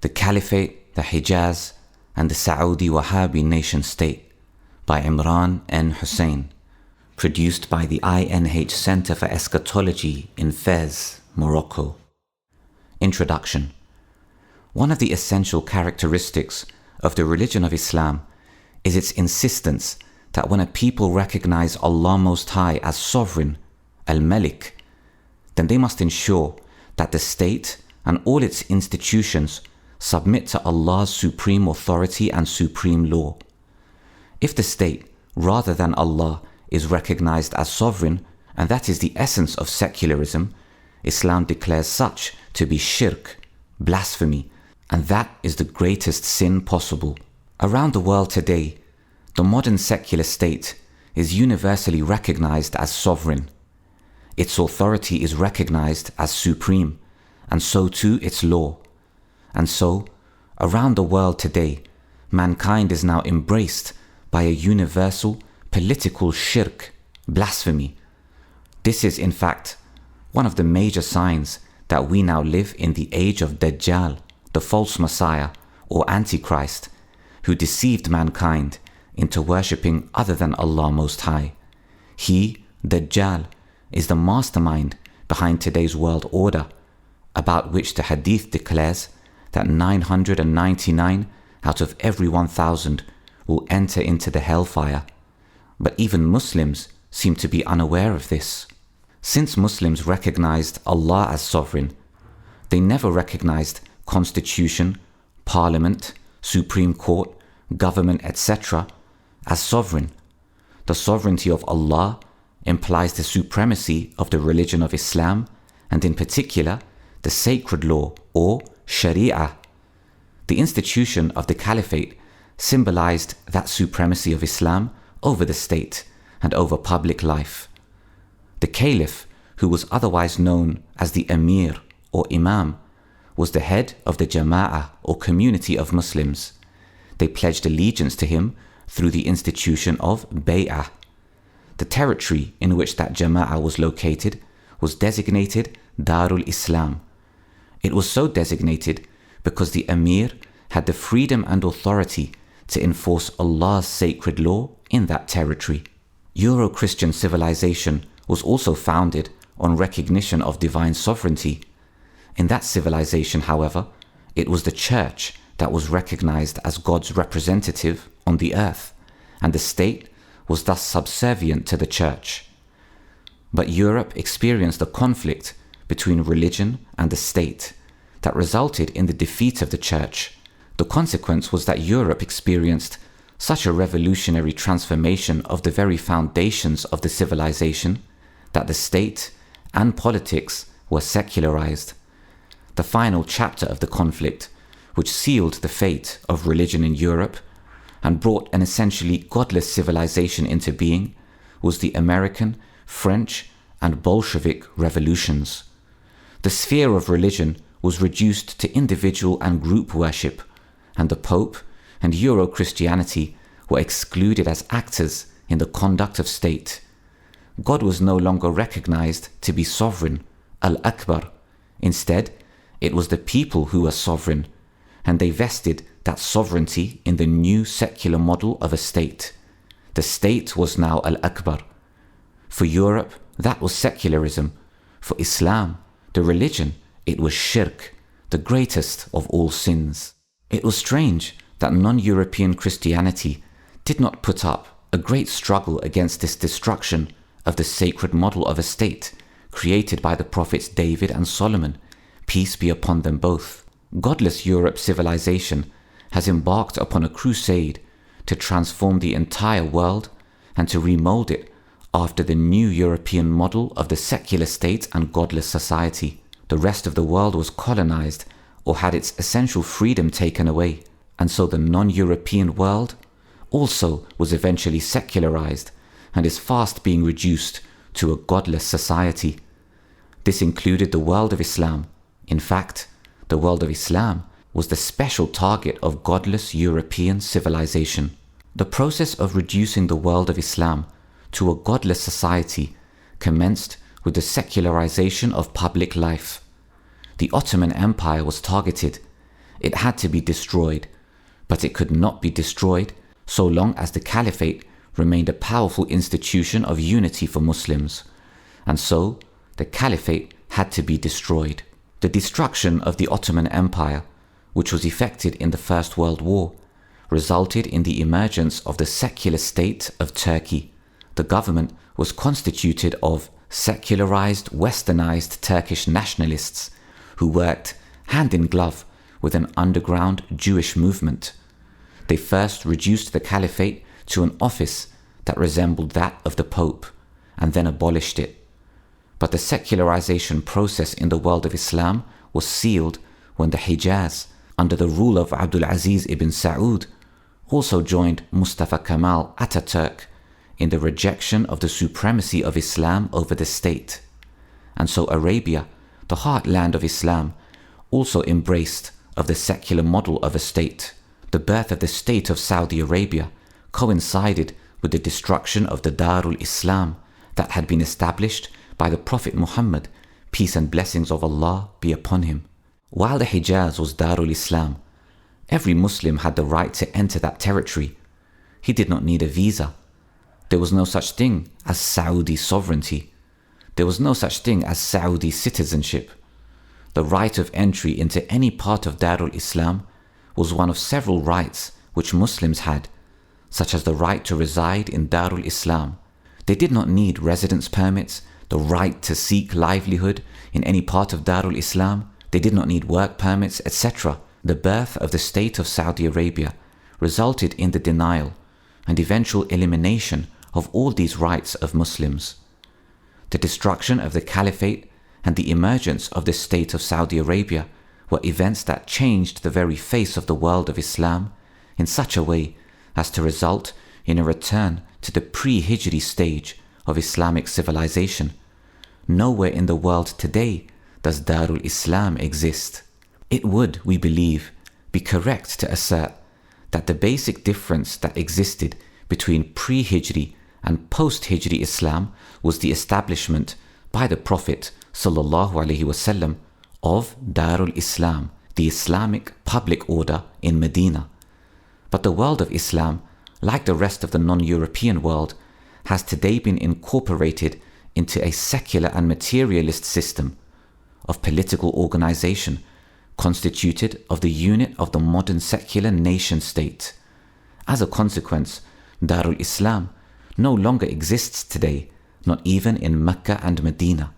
The Caliphate, the Hejaz, and the Saudi Wahhabi nation state by Imran and Hosein, produced by the INH Center for Eschatology in Fez, Morocco. Introduction. One of the essential characteristics of the religion of Islam is its insistence that when a people recognize Allah Most High as sovereign, Al-Malik, then they must ensure that the state and all its institutions submit to Allah's supreme authority and supreme law. If the state, rather than Allah, is recognized as sovereign, and that is the essence of secularism, Islam declares such to be shirk, blasphemy, and that is the greatest sin possible. Around the world today, the modern secular state is universally recognized as sovereign. Its authority is recognized as supreme, and so too its law. And so, around the world today, mankind is now embraced by a universal political shirk, blasphemy. This is, in fact, one of the major signs that we now live in the age of Dajjal, the false Messiah or Antichrist, who deceived mankind into worshipping other than Allah Most High. He, Dajjal, is the mastermind behind today's world order, about which the Hadith declares that 999 out of every 1,000 will enter into the hellfire. But even Muslims seem to be unaware of this. Since Muslims recognized Allah as sovereign, they never recognized constitution, parliament, supreme court, government, etc. as sovereign. The sovereignty of Allah implies the supremacy of the religion of Islam, and in particular, the sacred law or Sharia. The institution of the Caliphate symbolized that supremacy of Islam over the state and over public life. The Caliph, who was otherwise known as the Emir or Imam, was the head of the Jama'ah or community of Muslims. They pledged allegiance to him through the institution of Bay'ah. The territory in which that Jama'ah was located was designated Darul Islam. It was so designated because the Emir had the freedom and authority to enforce Allah's sacred law in that territory. Euro-Christian civilization was also founded on recognition of divine sovereignty. In that civilization, however, it was the church that was recognized as God's representative on the earth, and the state was thus subservient to the church. But Europe experienced a conflict between religion and the state that resulted in the defeat of the church. The consequence was that Europe experienced such a revolutionary transformation of the very foundations of the civilization that the state and politics were secularized. The final chapter of the conflict, which sealed the fate of religion in Europe and brought an essentially godless civilization into being, was the American, French, and Bolshevik revolutions. The sphere of religion was reduced to individual and group worship, and the Pope and Euro-Christianity were excluded as actors in the conduct of state. God was no longer recognized to be sovereign, Al-Akbar. Instead, it was the people who were sovereign, and they vested that sovereignty in the new secular model of a state. The state was now Al-Akbar. For Europe, that was secularism. For Islam, the religion, it was shirk, the greatest of all sins. It was strange that non-European Christianity did not put up a great struggle against this destruction of the sacred model of a state created by the prophets David and Solomon, peace be upon them both. Godless Europe civilization has embarked upon a crusade to transform the entire world and to remold it after the new European model of the secular state and godless society. The rest of the world was colonized or had its essential freedom taken away, and so the non-European world also was eventually secularized and is fast being reduced to a godless society. This included the world of Islam. In fact, the world of Islam was the special target of godless European civilization. The process of reducing the world of Islam to a godless society commenced with the secularization of public life. The Ottoman Empire was targeted, It had to be destroyed, but it could not be destroyed so long as the Caliphate remained a powerful institution of unity for Muslims. And so, the Caliphate had to be destroyed. The destruction of the Ottoman Empire, which was effected in the First World War, resulted in the emergence of the secular state of Turkey. The government was constituted of secularized, westernized Turkish nationalists who worked hand in glove with an underground Jewish movement. They first reduced the Caliphate to an office that resembled that of the Pope, and then abolished it. But the secularization process in the world of Islam was sealed when the Hejaz, under the rule of Abdul Aziz ibn Saud, also joined Mustafa Kemal Ataturk in the rejection of the supremacy of Islam over the state. And so Arabia, the heartland of Islam, also embraced of the secular model of a state. The birth of the state of Saudi Arabia coincided with the destruction of the Darul Islam that had been established by the Prophet Muhammad, peace and blessings of Allah be upon him. While the Hejaz was Darul Islam, every Muslim had the right to enter that territory. He did not need a visa. There was no such thing as Saudi sovereignty. There was no such thing as Saudi citizenship. The right of entry into any part of Darul Islam was one of several rights which Muslims had, such as the right to reside in Darul Islam. They did not need residence permits, the right to seek livelihood in any part of Darul Islam. They did not need work permits, etc. The birth of the state of Saudi Arabia resulted in the denial and eventual elimination of all these rights of Muslims. The destruction of the Caliphate and the emergence of the state of Saudi Arabia were events that changed the very face of the world of Islam in such a way as to result in a return to the pre-Hijri stage of Islamic civilization. Nowhere in the world today does Darul Islam exist. It would, we believe, be correct to assert that the basic difference that existed between pre-Hijri and post-Hijri Islam was the establishment by the Prophet ﷺ of Darul Islam, the Islamic public order in Medina. But the world of Islam, like the rest of the non-European world, has today been incorporated into a secular and materialist system of political organization constituted of the unit of the modern secular nation state. As a consequence, Darul Islam no longer exists today, not even in Mecca and Medina.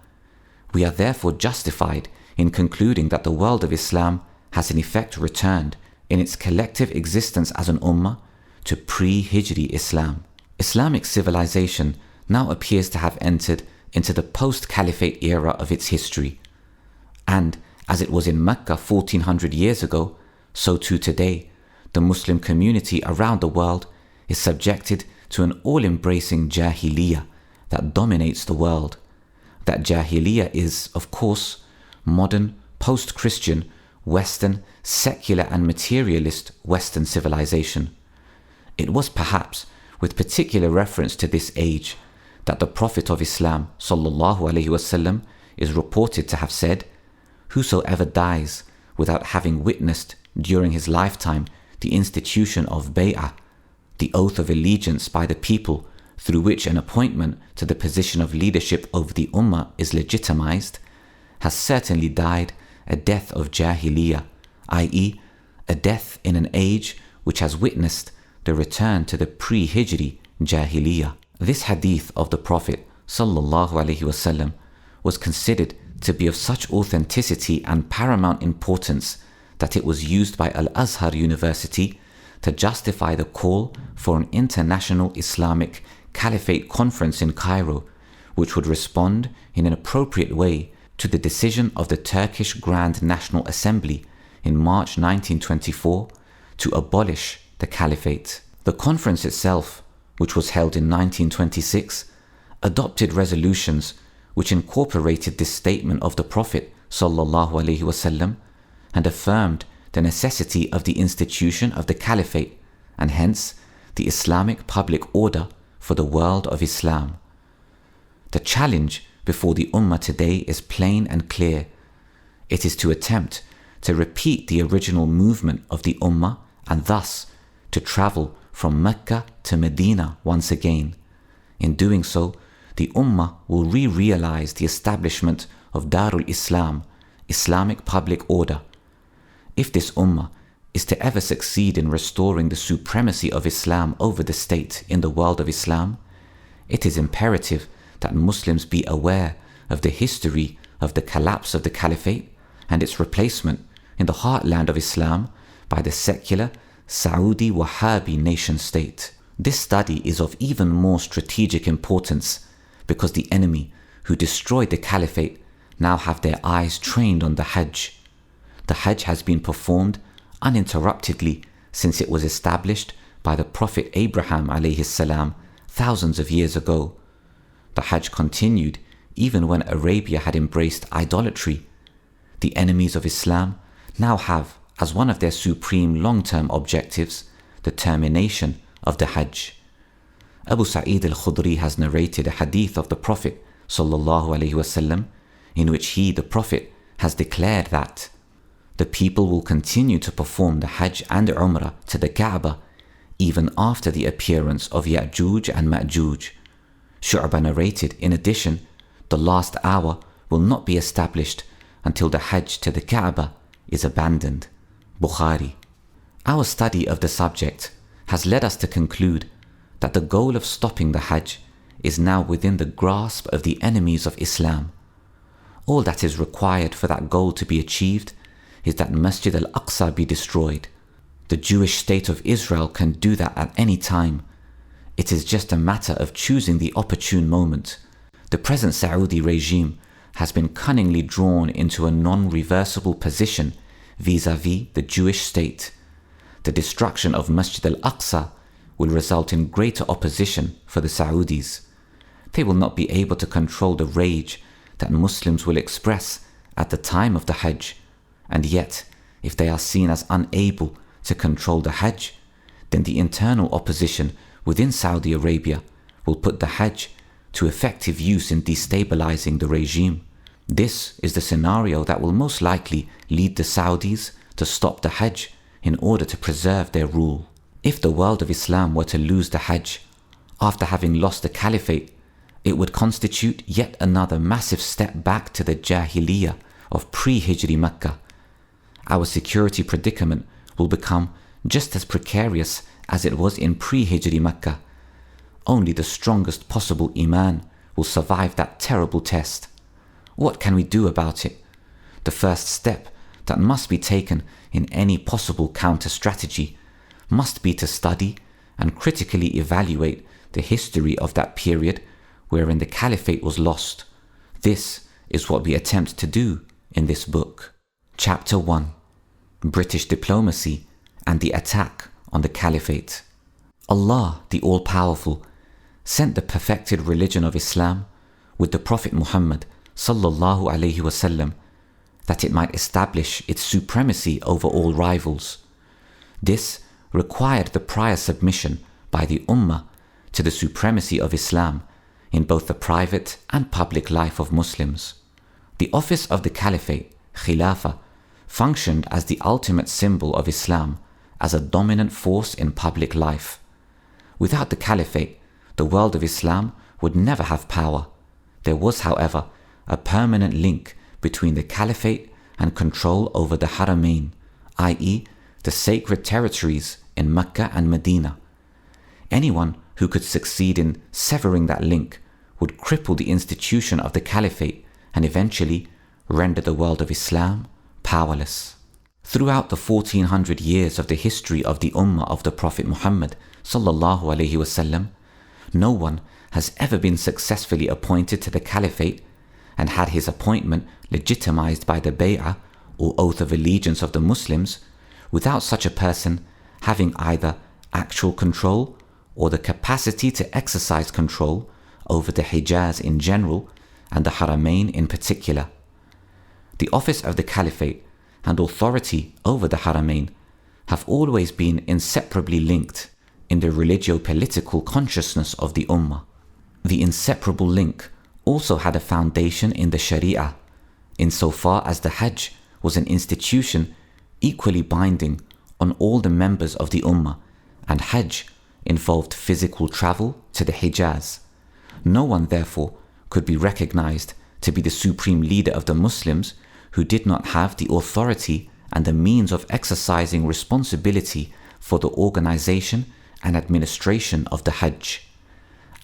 We are therefore justified in concluding that the world of Islam has in effect returned in its collective existence as an ummah to pre-Hijri Islam. Islamic civilization now appears to have entered into the post-Caliphate era of its history. And as it was in Mecca 1400 years ago, so too today, the Muslim community around the world is subjected to an all-embracing Jahiliyyah that dominates the world. That Jahiliyyah is, of course, modern, post-Christian, Western, secular and materialist Western civilization. It was perhaps with particular reference to this age that the Prophet of Islam ﷺ is reported to have said, "Whosoever dies without having witnessed during his lifetime the institution of bay'ah, the oath of allegiance by the people through which an appointment to the position of leadership over the ummah is legitimized, has certainly died a death of Jahiliyyah, i.e., a death in an age which has witnessed the return to the pre-Hijri Jahiliyyah." This hadith of the Prophet ﷺ was considered to be of such authenticity and paramount importance that it was used by Al-Azhar University to justify the call for an international Islamic Caliphate Conference in Cairo, which would respond in an appropriate way to the decision of the Turkish Grand National Assembly in March 1924 to abolish the Caliphate. The conference itself, which was held in 1926, adopted resolutions which incorporated this statement of the Prophet ﷺ and affirmed the necessity of the institution of the Caliphate and hence the Islamic public order for the world of Islam. The challenge before the Ummah today is plain and clear. It is to attempt to repeat the original movement of the Ummah and thus to travel from Mecca to Medina once again. In doing so, the Ummah will re-realize the establishment of Darul Islam, Islamic public order. If this Ummah is to ever succeed in restoring the supremacy of Islam over the state in the world of Islam, it is imperative that Muslims be aware of the history of the collapse of the Caliphate and its replacement in the heartland of Islam by the secular Saudi Wahhabi nation state. This study is of even more strategic importance because the enemy who destroyed the Caliphate now have their eyes trained on the Hajj. The Hajj has been performed uninterruptedly since it was established by the Prophet Abraham alayhi salam thousands of years ago. The Hajj continued even when Arabia had embraced idolatry. The enemies of Islam now have as one of their supreme long-term objectives the termination of the Hajj. Abu Sa'id al-Khudri has narrated a hadith of the Prophet ﷺ in which he, the Prophet, has declared that the people will continue to perform the Hajj and Umrah to the Kaaba even after the appearance of Ya'juj and Ma'juj. Shu'bah narrated, in addition, the last hour will not be established until the Hajj to the Kaaba is abandoned. Bukhari. Our study of the subject has led us to conclude that the goal of stopping the Hajj is now within the grasp of the enemies of Islam. All that is required for that goal to be achieved is that Masjid al-Aqsa be destroyed. The Jewish state of Israel can do that at any time. It is just a matter of choosing the opportune moment. The present Saudi regime has been cunningly drawn into a non-reversible position vis-à-vis the Jewish state. The destruction of Masjid al-Aqsa will result in greater opposition for the Saudis. They will not be able to control the rage that Muslims will express at the time of the Hajj, and yet, if they are seen as unable to control the Hajj, then the internal opposition within Saudi Arabia will put the Hajj to effective use in destabilizing the regime. This is the scenario that will most likely lead the Saudis to stop the Hajj in order to preserve their rule. If the world of Islam were to lose the Hajj after having lost the Caliphate, it would constitute yet another massive step back to the Jahiliyyah of pre-Hijri Mecca. Our security predicament will become just as precarious as it was in pre-Hijri Mecca. Only the strongest possible Iman will survive that terrible test. What can we do about it? The first step that must be taken in any possible counter-strategy must be to study and critically evaluate the history of that period wherein the Caliphate was lost. This is what we attempt to do in this book. Chapter 1: British Diplomacy and the Attack on the Caliphate. Allah, the All-Powerful, sent the perfected religion of Islam with the Prophet Muhammad sallallahu alaihi wasallam that it might establish its supremacy over all rivals. This required the prior submission by the Ummah to the supremacy of Islam in both the private and public life of Muslims. The office of the Caliphate, Khilafah, functioned as the ultimate symbol of Islam as a dominant force in public life. Without the Caliphate, the world of Islam would never have power. There was, however, a permanent link between the Caliphate and control over the Haramain, i.e., the sacred territories in Mecca and Medina. Anyone who could succeed in severing that link would cripple the institution of the Caliphate and eventually render the world of Islam powerless. Throughout the 1400 years of the history of the Ummah of the Prophet Muhammad sallallahu alaihi wasallam, no one has ever been successfully appointed to the Caliphate and had his appointment legitimized by the Bay'ah or oath of allegiance of the Muslims without such a person having either actual control or the capacity to exercise control over the Hejaz in general and the Haramain in particular. The office of the Caliphate and authority over the Haramain have always been inseparably linked in the religio-political consciousness of the Ummah. The inseparable link also had a foundation in the Sharia, insofar as the Hajj was an institution equally binding on all the members of the Ummah, and Hajj involved physical travel to the Hejaz. No one, therefore, could be recognized to be the supreme leader of the Muslims who did not have the authority and the means of exercising responsibility for the organization and administration of the Hajj.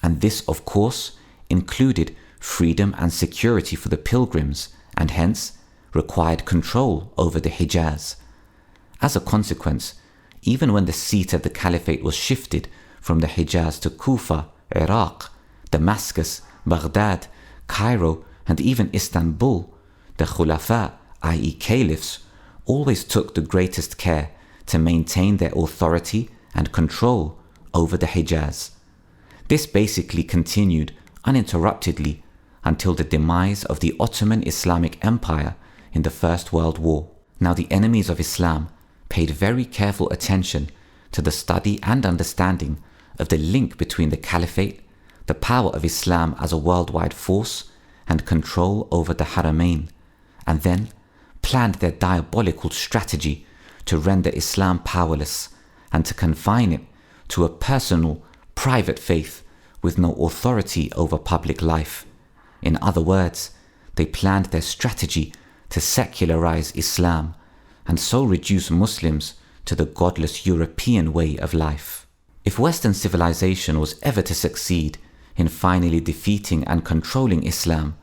And this, of course, included freedom and security for the pilgrims, and hence required control over the Hejaz. As a consequence, even when the seat of the Caliphate was shifted from the Hejaz to Kufa, Iraq, Damascus, Baghdad, Cairo, and even Istanbul, the Khulafa, i.e. caliphs, always took the greatest care to maintain their authority and control over the Hejaz. This basically continued uninterruptedly until the demise of the Ottoman Islamic Empire in the First World War. Now, the enemies of Islam paid very careful attention to the study and understanding of the link between the Caliphate, the power of Islam as a worldwide force, and control over the Haramain, and then planned their diabolical strategy to render Islam powerless and to confine it to a personal, private faith with no authority over public life. In other words, they planned their strategy to secularize Islam and so reduce Muslims to the godless European way of life. If Western civilization was ever to succeed in finally defeating and controlling Islam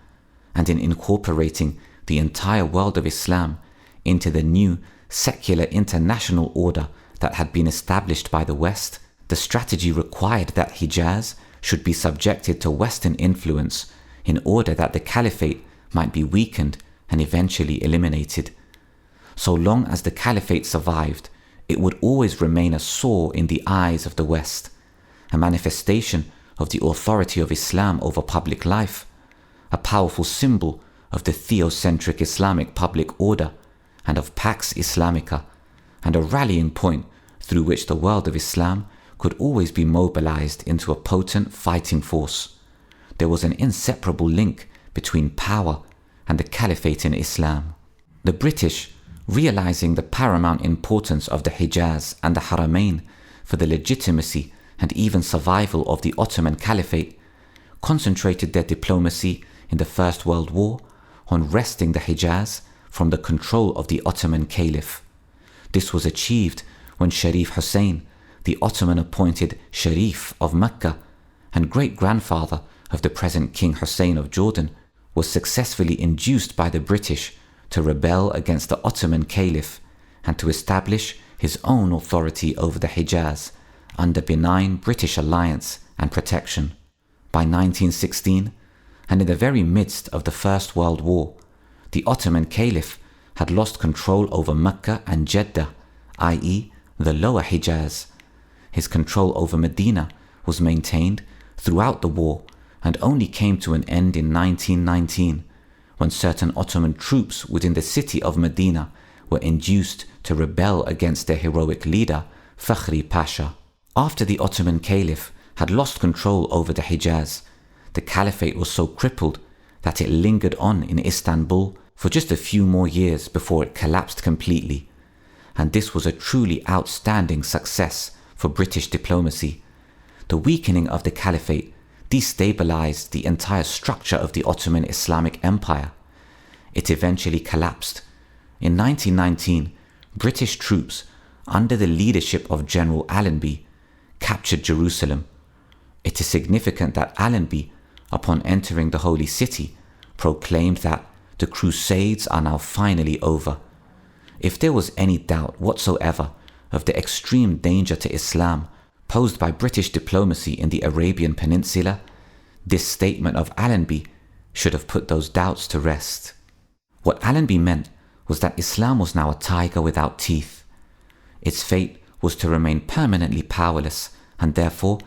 and in incorporating the entire world of Islam into the new secular international order that had been established by the West, the strategy required that Hejaz should be subjected to Western influence in order that the Caliphate might be weakened and eventually eliminated. So long as the Caliphate survived, it would always remain a sore in the eyes of the West, a manifestation of the authority of Islam over public life, a powerful symbol of the theocentric Islamic public order and of Pax Islamica, and a rallying point through which the world of Islam could always be mobilized into a potent fighting force. There was an inseparable link between power and the Caliphate in Islam. The British, realizing the paramount importance of the Hejaz and the Haramain for the legitimacy and even survival of the Ottoman Caliphate, concentrated their diplomacy in the First World War on wresting the Hejaz from the control of the Ottoman Caliph. This was achieved when Sharif Hosein, the Ottoman-appointed Sharif of Mecca and great-grandfather of the present King Hosein of Jordan, was successfully induced by the British to rebel against the Ottoman Caliph and to establish his own authority over the Hejaz under benign British alliance and protection. By 1916, and in the very midst of the First World War, the Ottoman Caliph had lost control over Mecca and Jeddah, i.e. the Lower Hejaz. His control over Medina was maintained throughout the war and only came to an end in 1919, when certain Ottoman troops within the city of Medina were induced to rebel against their heroic leader, Fakhri Pasha. After the Ottoman Caliph had lost control over the Hejaz, the Caliphate was so crippled that it lingered on in Istanbul for just a few more years before it collapsed completely, and this was a truly outstanding success for British diplomacy. The weakening of the Caliphate destabilized the entire structure of the Ottoman Islamic Empire. It eventually collapsed. In 1919, British troops, under the leadership of General Allenby, captured Jerusalem. It is significant that Allenby, upon entering the Holy City, proclaimed that the Crusades are now finally over. If there was any doubt whatsoever of the extreme danger to Islam posed by British diplomacy in the Arabian Peninsula, this statement of Allenby should have put those doubts to rest. What Allenby meant was that Islam was now a tiger without teeth. Its fate was to remain permanently powerless and therefore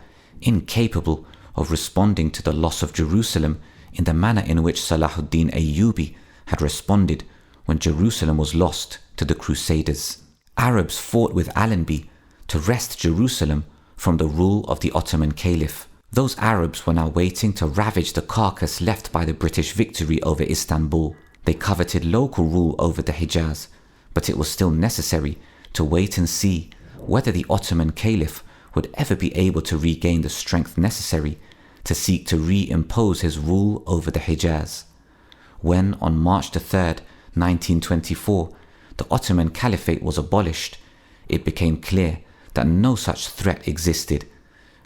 incapable of responding to the loss of Jerusalem in the manner in which Salahuddin Ayyubi had responded when Jerusalem was lost to the Crusaders. Arabs fought with Allenby to wrest Jerusalem from the rule of the Ottoman Caliph. Those Arabs were now waiting to ravage the carcass left by the British victory over Istanbul. They coveted local rule over the Hejaz, but it was still necessary to wait and see whether the Ottoman Caliph would ever be able to regain the strength necessary to seek to reimpose his rule over the Hejaz. When, on March 3rd, 1924, the Ottoman Caliphate was abolished, it became clear that no such threat existed,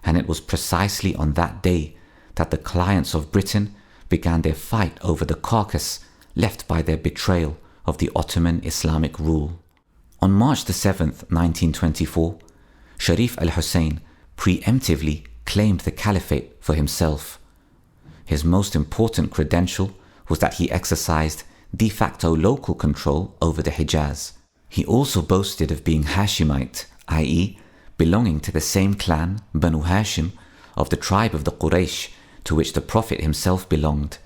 and it was precisely on that day that the clients of Britain began their fight over the carcass left by their betrayal of the Ottoman Islamic rule. On March 7th, 1924, Sharif al-Hosein preemptively claimed the caliphate for himself. His most important credential was that he exercised de facto local control over the Hejaz. He also boasted of being Hashemite, i.e., belonging to the same clan, Banu Hashim, of the tribe of the Quraysh, to which the Prophet himself belonged.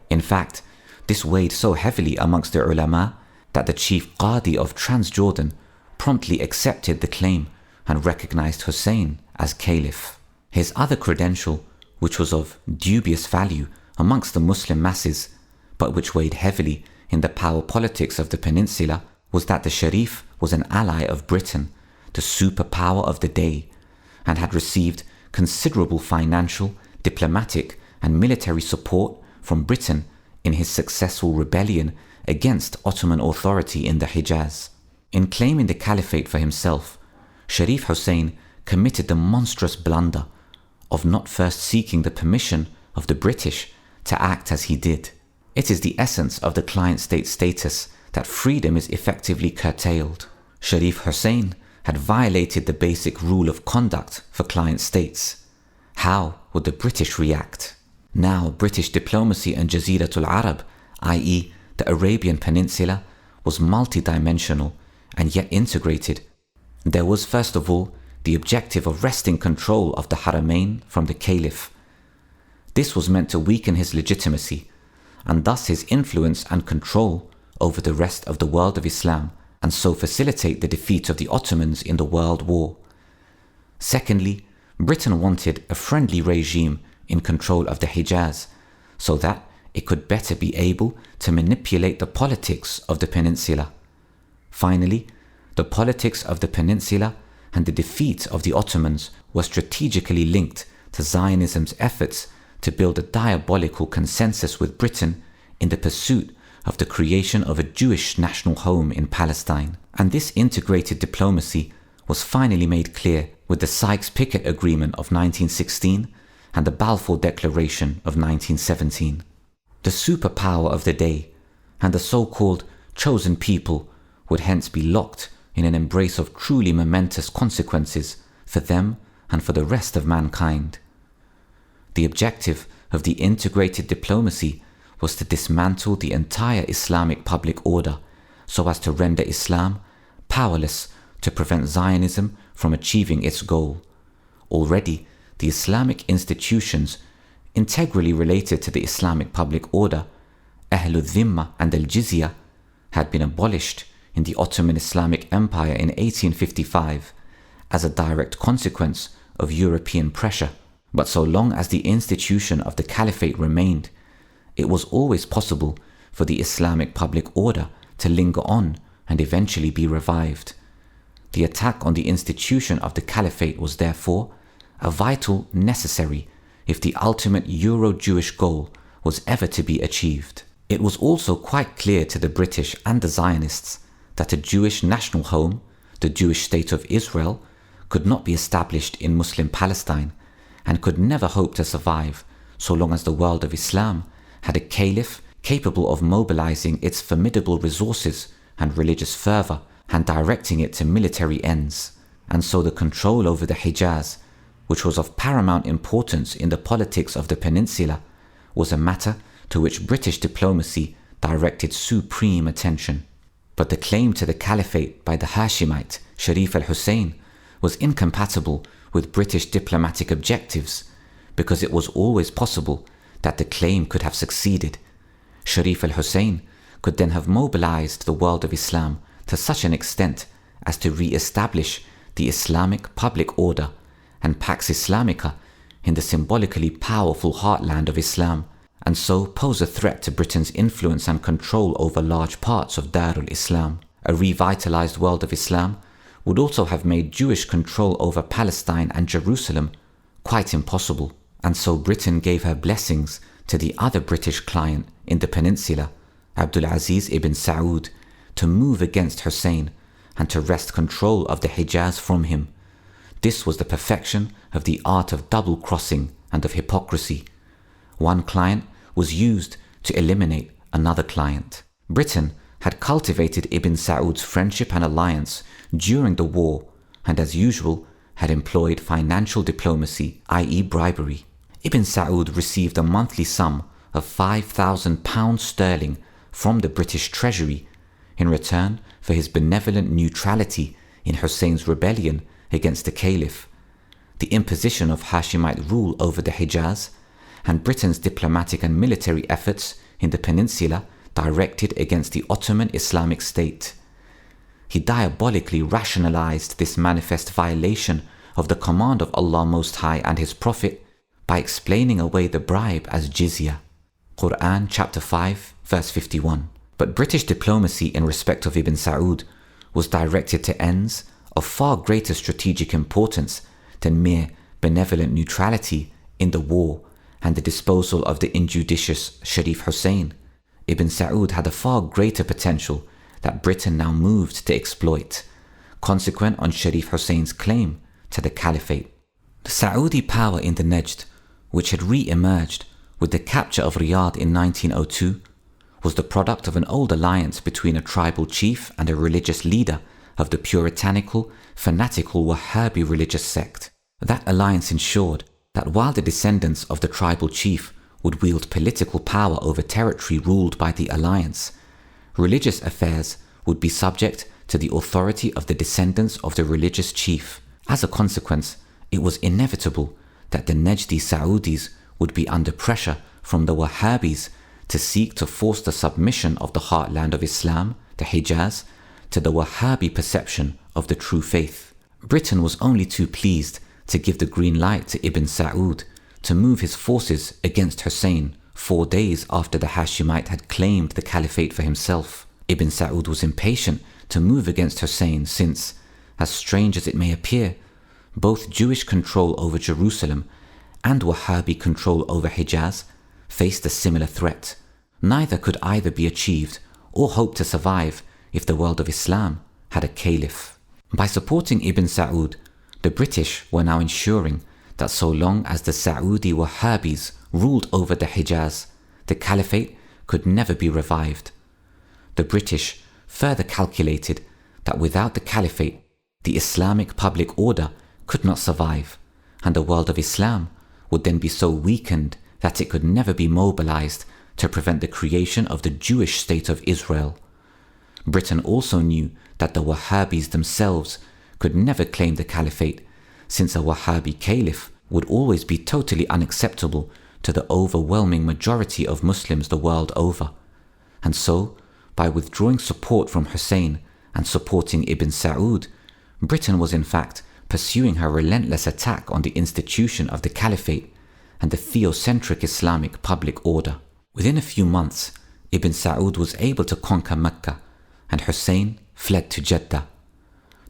In fact, this weighed so heavily amongst the ulama that the chief Qadi of Transjordan promptly accepted the claim and recognized Hosein as Caliph. His other credential, which was of dubious value amongst the Muslim masses, but which weighed heavily in the power politics of the peninsula, was that the Sharif was an ally of Britain, the superpower of the day, and had received considerable financial, diplomatic, and military support from Britain in his successful rebellion against Ottoman authority in the Hejaz. In claiming the caliphate for himself, Sharif Hosein committed the monstrous blunder of not first seeking the permission of the British to act as he did. It is the essence of the client state status that freedom is effectively curtailed. Sharif Hosein had violated the basic rule of conduct for client states. How would the British react? Now British diplomacy in Jaziratul Arab, i.e. the Arabian Peninsula, was multidimensional and yet integrated. There was first of all the objective of wresting control of the Haramain from the Caliph. This was meant to weaken his legitimacy, and thus his influence and control over the rest of the world of Islam, and so facilitate the defeat of the Ottomans in the World War. Secondly, Britain wanted a friendly regime in control of the Hejaz, so that it could better be able to manipulate the politics of the peninsula. Finally, the politics of the peninsula and the defeat of the Ottomans were strategically linked to Zionism's efforts to build a diabolical consensus with Britain in the pursuit of the creation of a Jewish national home in Palestine. And this integrated diplomacy was finally made clear with the Sykes-Picot Agreement of 1916 and the Balfour Declaration of 1917. The superpower of the day and the so-called chosen people would hence be locked in an embrace of truly momentous consequences for them and for the rest of mankind. The objective of the integrated diplomacy was to dismantle the entire Islamic public order so as to render Islam powerless to prevent Zionism from achieving its goal. Already, the Islamic institutions integrally related to the Islamic public order, Ahlul Dhimma and Al-Jizya, had been abolished in the Ottoman Islamic Empire in 1855 as a direct consequence of European pressure. But so long as the institution of the Caliphate remained, it was always possible for the Islamic public order to linger on and eventually be revived. The attack on the institution of the Caliphate was therefore a vital necessary if the ultimate Euro-Jewish goal was ever to be achieved. It was also quite clear to the British and the Zionists that a Jewish national home, the Jewish state of Israel, could not be established in Muslim Palestine and could never hope to survive so long as the world of Islam had a caliph capable of mobilizing its formidable resources and religious fervor and directing it to military ends. And so the control over the Hejaz, which was of paramount importance in the politics of the peninsula, was a matter to which British diplomacy directed supreme attention. But the claim to the caliphate by the Hashemite Sharif al-Hosein was incompatible with British diplomatic objectives because it was always possible that the claim could have succeeded. Sharif al-Hosein could then have mobilized the world of Islam to such an extent as to re-establish the Islamic public order and Pax Islamica in the symbolically powerful heartland of Islam, and so pose a threat to Britain's influence and control over large parts of Darul Islam. A revitalized world of Islam would also have made Jewish control over Palestine and Jerusalem quite impossible, and so Britain gave her blessings to the other British client in the peninsula, Abdul Aziz ibn Saud, to move against Hosein and to wrest control of the Hejaz from him. This was the perfection of the art of double-crossing and of hypocrisy. One client was used to eliminate another client. Britain had cultivated Ibn Saud's friendship and alliance during the war, and as usual had employed financial diplomacy, i.e. bribery. Ibn Saud received a monthly sum of £5,000 sterling from the British Treasury in return for his benevolent neutrality in Husein's rebellion against the Caliph, the imposition of Hashemite rule over the Hejaz, and Britain's diplomatic and military efforts in the peninsula directed against the Ottoman Islamic State. He diabolically rationalized this manifest violation of the command of Allah Most High and His Prophet by explaining away the bribe as jizya. Quran chapter 5 verse 51. But British diplomacy in respect of Ibn Saud was directed to ends of far greater strategic importance than mere benevolent neutrality in the war and the disposal of the injudicious Sharif Hussein. Ibn Saud had a far greater potential that Britain now moved to exploit, consequent on Sharif Hussein's claim to the Caliphate. The Saudi power in the Najd, which had re-emerged with the capture of Riyadh in 1902, was the product of an old alliance between a tribal chief and a religious leader of the puritanical, fanatical Wahhabi religious sect. That alliance ensured that while the descendants of the tribal chief would wield political power over territory ruled by the alliance, religious affairs would be subject to the authority of the descendants of the religious chief. As a consequence, it was inevitable that the Najdi Saudis would be under pressure from the Wahhabis to seek to force the submission of the heartland of Islam, the Hejaz, to the Wahhabi perception of the true faith. Britain was only too pleased to give the green light to Ibn Saud to move his forces against Hussein 4 days after the Hashemite had claimed the caliphate for himself. Ibn Saud was impatient to move against Hussein since, as strange as it may appear, both Jewish control over Jerusalem and Wahhabi control over Hejaz faced a similar threat. Neither could either be achieved or hope to survive if the world of Islam had a caliph. By supporting Ibn Saud, the British were now ensuring that so long as the Saudi Wahhabis ruled over the Hejaz, the caliphate could never be revived. The British further calculated that without the caliphate, the Islamic public order could not survive, and the world of Islam would then be so weakened that it could never be mobilized to prevent the creation of the Jewish state of Israel. Britain also knew that the Wahhabis themselves could never claim the caliphate, since a Wahhabi caliph would always be totally unacceptable to the overwhelming majority of Muslims the world over. And so, by withdrawing support from Hussein and supporting Ibn Saud, Britain was in fact pursuing her relentless attack on the institution of the caliphate and the theocentric Islamic public order. Within a few months, Ibn Saud was able to conquer Mecca, and Hussein fled to Jeddah.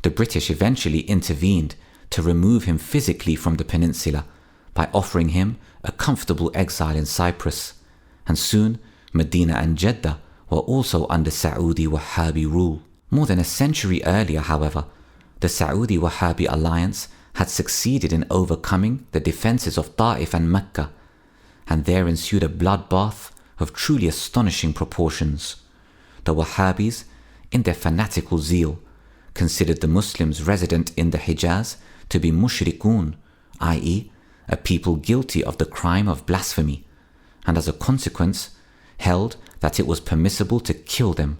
The British eventually intervened to remove him physically from the peninsula by offering him a comfortable exile in Cyprus, and soon Medina and Jeddah were also under Saudi Wahhabi rule. More than a century earlier, however, the Saudi Wahhabi alliance had succeeded in overcoming the defenses of Ta'if and Mecca, and there ensued a bloodbath of truly astonishing proportions. The Wahhabis, in their fanatical zeal, considered the Muslims resident in the Hejaz to be mushrikun, i.e., a people guilty of the crime of blasphemy, and as a consequence, held that it was permissible to kill them.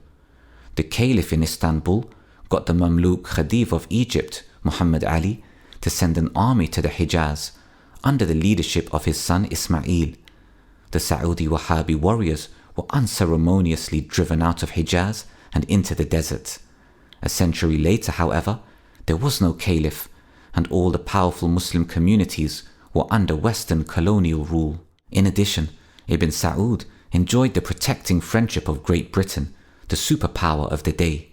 The Caliph in Istanbul got the Mamluk Khedive of Egypt, Muhammad Ali, to send an army to the Hejaz under the leadership of his son Ismail. The Saudi Wahhabi warriors were unceremoniously driven out of Hejaz and into the desert. A century later, however, there was no caliph, and all the powerful Muslim communities were under Western colonial rule. In addition, Ibn Saud enjoyed the protecting friendship of Great Britain, the superpower of the day.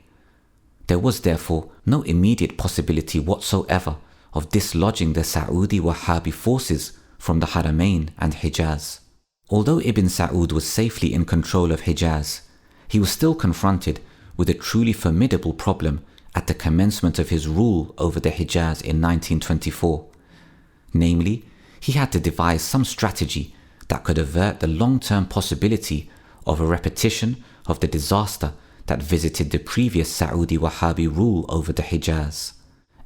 There was therefore no immediate possibility whatsoever of dislodging the Saudi Wahhabi forces from the Haramain and Hejaz. Although Ibn Saud was safely in control of Hejaz, he was still confronted with a truly formidable problem at the commencement of his rule over the Hejaz in 1924. Namely, he had to devise some strategy that could avert the long-term possibility of a repetition of the disaster that visited the previous Saudi Wahhabi rule over the Hejaz.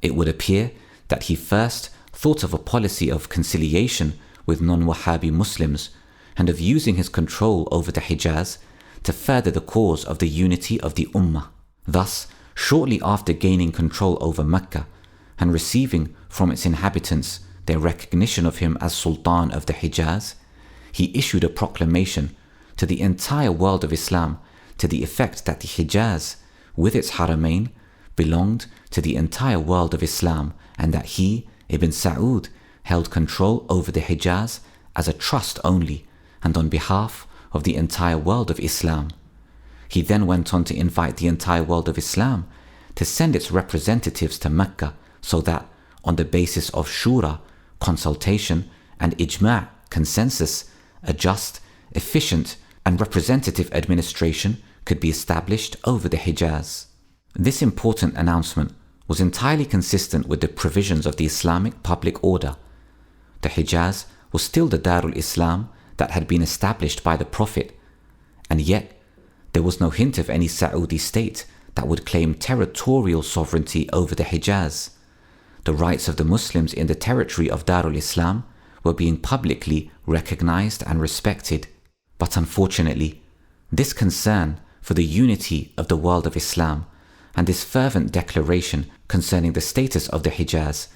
It would appear that he first thought of a policy of conciliation with non-Wahhabi Muslims and of using his control over the Hejaz to further the cause of the unity of the Ummah. Thus, shortly after gaining control over Mecca and receiving from its inhabitants their recognition of him as Sultan of the Hejaz, he issued a proclamation to the entire world of Islam to the effect that the Hejaz, with its Haramain, belonged to the entire world of Islam, and that he, Ibn Saud, held control over the Hejaz as a trust only and on behalf of the entire world of Islam. He then went on to invite the entire world of Islam to send its representatives to Mecca so that, on the basis of shura, consultation, and ijma', consensus, a just, efficient, and representative administration could be established over the Hejaz. This important announcement was entirely consistent with the provisions of the Islamic public order. The Hejaz was still the Darul Islam that had been established by the Prophet, and yet there was no hint of any Saudi state that would claim territorial sovereignty over the Hejaz. The rights of the Muslims in the territory of Darul Islam were being publicly recognized and respected. But unfortunately, this concern for the unity of the world of Islam and this fervent declaration concerning the status of the Hejaz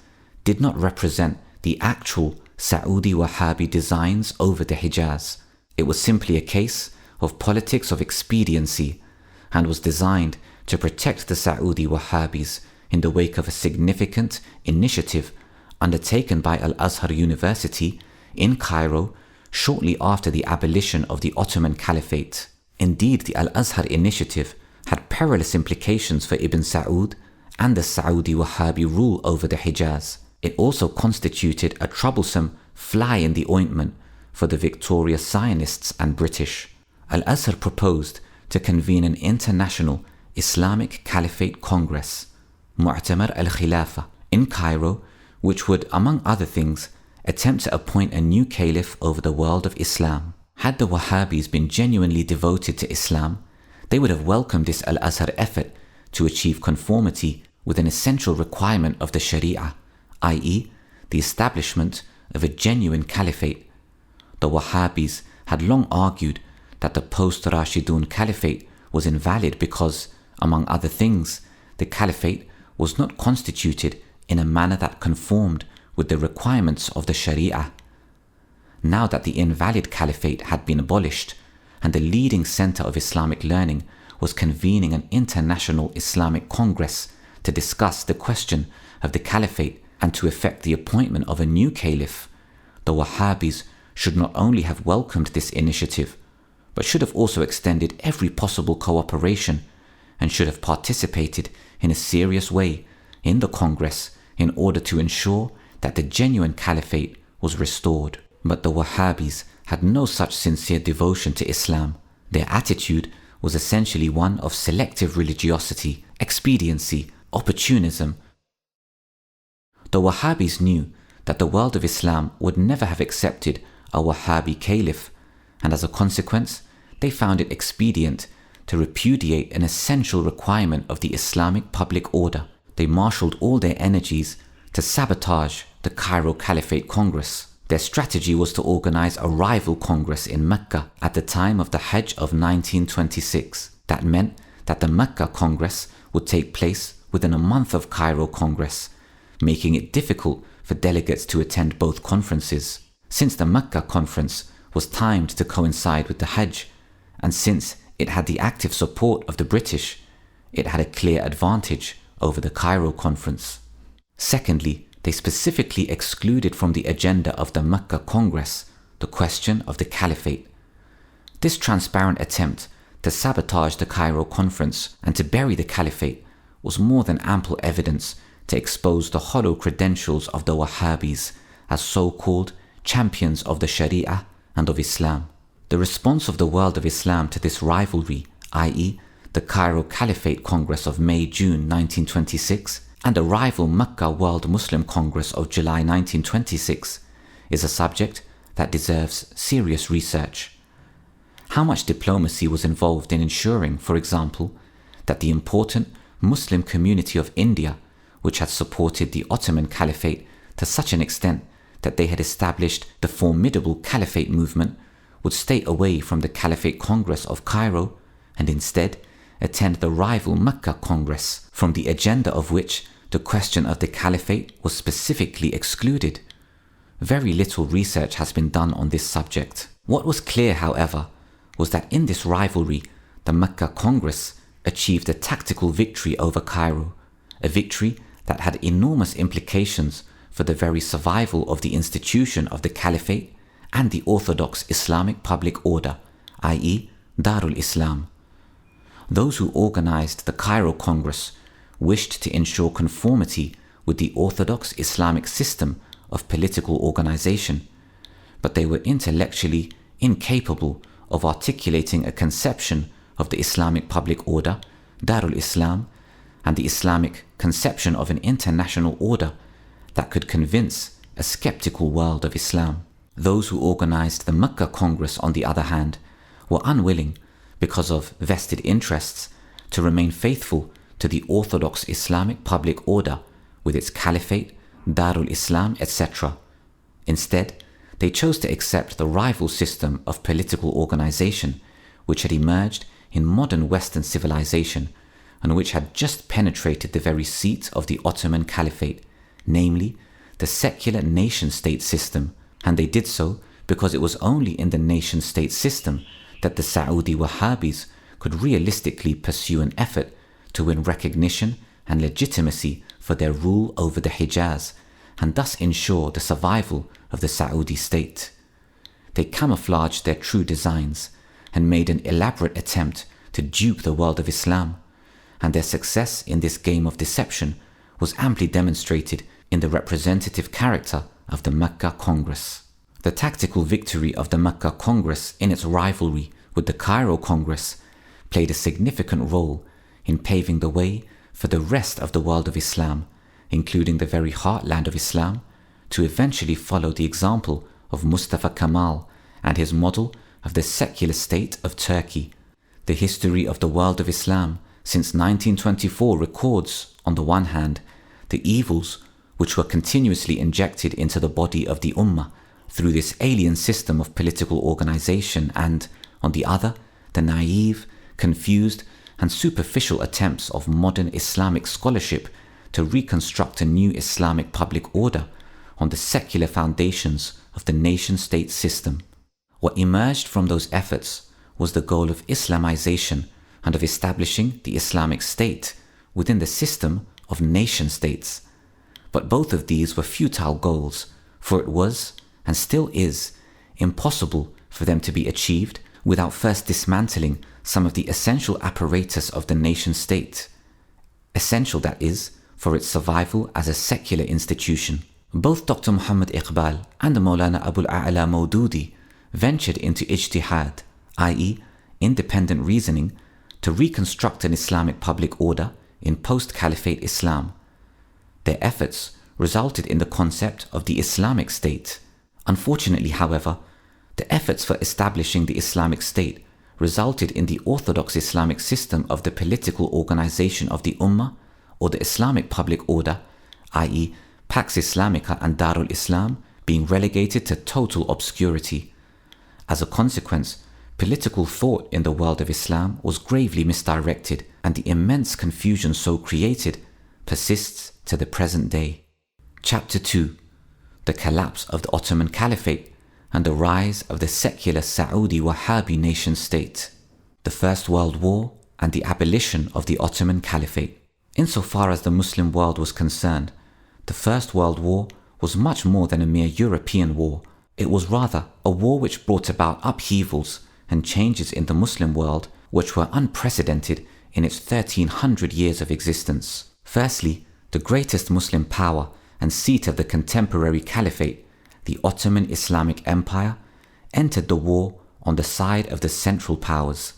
did not represent the actual Saudi Wahhabi designs over the Hejaz. It was simply a case of politics of expediency and was designed to protect the Saudi Wahhabis in the wake of a significant initiative undertaken by Al-Azhar University in Cairo shortly after the abolition of the Ottoman Caliphate. Indeed, the Al-Azhar initiative had perilous implications for Ibn Saud and the Saudi Wahhabi rule over the Hejaz. It also constituted a troublesome fly in the ointment for the victorious Zionists and British. Al-Azhar proposed to convene an international Islamic Caliphate Congress, Mu'tamar al-Khilafa, in Cairo, which would, among other things, attempt to appoint a new caliph over the world of Islam. Had the Wahhabis been genuinely devoted to Islam, they would have welcomed this Al-Azhar effort to achieve conformity with an essential requirement of the Sharia, i.e., the establishment of a genuine caliphate. The Wahhabis had long argued that the post-Rashidun caliphate was invalid because, among other things, the caliphate was not constituted in a manner that conformed with the requirements of the Sharia. Now that the invalid caliphate had been abolished and the leading center of Islamic learning was convening an international Islamic Congress to discuss the question of the caliphate and to effect the appointment of a new caliph, the Wahhabis should not only have welcomed this initiative, but should have also extended every possible cooperation and should have participated in a serious way in the Congress in order to ensure that the genuine caliphate was restored. But the Wahhabis had no such sincere devotion to Islam. Their attitude was essentially one of selective religiosity, expediency, opportunism. The Wahhabis knew that the world of Islam would never have accepted a Wahhabi caliph, and as a consequence, they found it expedient to repudiate an essential requirement of the Islamic public order. They marshaled all their energies to sabotage the Cairo Caliphate Congress. Their strategy was to organize a rival congress in Mecca at the time of the Hajj of 1926. That meant that the Mecca Congress would take place within a month of Cairo Congress, making it difficult for delegates to attend both conferences. Since the Mecca Conference was timed to coincide with the Hajj, and since it had the active support of the British, it had a clear advantage over the Cairo Conference. Secondly, they specifically excluded from the agenda of the Mecca Congress the question of the Caliphate. This transparent attempt to sabotage the Cairo Conference and to bury the Caliphate was more than ample evidence to expose the hollow credentials of the Wahhabis as so-called champions of the Sharia and of Islam. The response of the world of Islam to this rivalry, i.e., the Cairo Caliphate Congress of May-June 1926 and a rival Mecca World Muslim Congress of July 1926, is a subject that deserves serious research. How much diplomacy was involved in ensuring, for example, that the important Muslim community of India, which had supported the Ottoman Caliphate to such an extent that they had established the formidable Caliphate movement, would stay away from the Caliphate Congress of Cairo and instead attend the rival Mecca Congress, from the agenda of which the question of the Caliphate was specifically excluded. Very little research has been done on this subject. What was clear, however, was that in this rivalry, the Mecca Congress achieved a tactical victory over Cairo, a victory that had enormous implications for the very survival of the institution of the Caliphate and the orthodox Islamic public order, i.e. Darul Islam. Those who organized the Cairo Congress wished to ensure conformity with the orthodox Islamic system of political organization, but they were intellectually incapable of articulating a conception of the Islamic public order, Darul Islam, and the Islamic conception of an international order that could convince a skeptical world of Islam. Those who organized the Mecca Congress, on the other hand, were unwilling, because of vested interests, to remain faithful to the orthodox Islamic public order with its caliphate, Darul Islam, etc. Instead, they chose to accept the rival system of political organization which had emerged in modern Western civilization and which had just penetrated the very seat of the Ottoman Caliphate, namely the secular nation-state system, and they did so because it was only in the nation-state system that the Saudi Wahhabis could realistically pursue an effort to win recognition and legitimacy for their rule over the Hejaz and thus ensure the survival of the Saudi state. They camouflaged their true designs and made an elaborate attempt to dupe the world of Islam, and their success in this game of deception was amply demonstrated in the representative character of the Mecca Congress. The tactical victory of the Mecca Congress in its rivalry with the Cairo Congress played a significant role in paving the way for the rest of the world of Islam, including the very heartland of Islam, to eventually follow the example of Mustafa Kemal and his model of the secular state of Turkey. The history of the world of Islam since 1924 records, on the one hand, the evils which were continuously injected into the body of the Ummah through this alien system of political organization, and, on the other, the naive, confused, and superficial attempts of modern Islamic scholarship to reconstruct a new Islamic public order on the secular foundations of the nation-state system. What emerged from those efforts was the goal of Islamization and of establishing the Islamic State within the system of nation-states. But both of these were futile goals, for it was, and still is, impossible for them to be achieved without first dismantling some of the essential apparatus of the nation-state. Essential, that is, for its survival as a secular institution. Both Dr. Muhammad Iqbal and Maulana Abul A'la Maududi ventured into ijtihad, i.e. independent reasoning, to reconstruct an Islamic public order in post-Caliphate Islam. Their efforts resulted in the concept of the Islamic State. Unfortunately, however, the efforts for establishing the Islamic State resulted in the orthodox Islamic system of the political organization of the Ummah, or the Islamic public order, i.e. Pax Islamica and Darul Islam, being relegated to total obscurity. As a consequence, political thought in the world of Islam was gravely misdirected, and the immense confusion so created persists to the present day. Chapter 2: The Collapse of the Ottoman Caliphate and the Rise of the secular Saudi Wahhabi nation-state. The First World War and the abolition of the Ottoman Caliphate. Insofar as the Muslim world was concerned, the First World War was much more than a mere European war. It was rather a war which brought about upheavals and changes in the Muslim world which were unprecedented in its 1300 years of existence. Firstly, the greatest Muslim power and seat of the contemporary Caliphate, the Ottoman Islamic Empire, entered the war on the side of the Central Powers.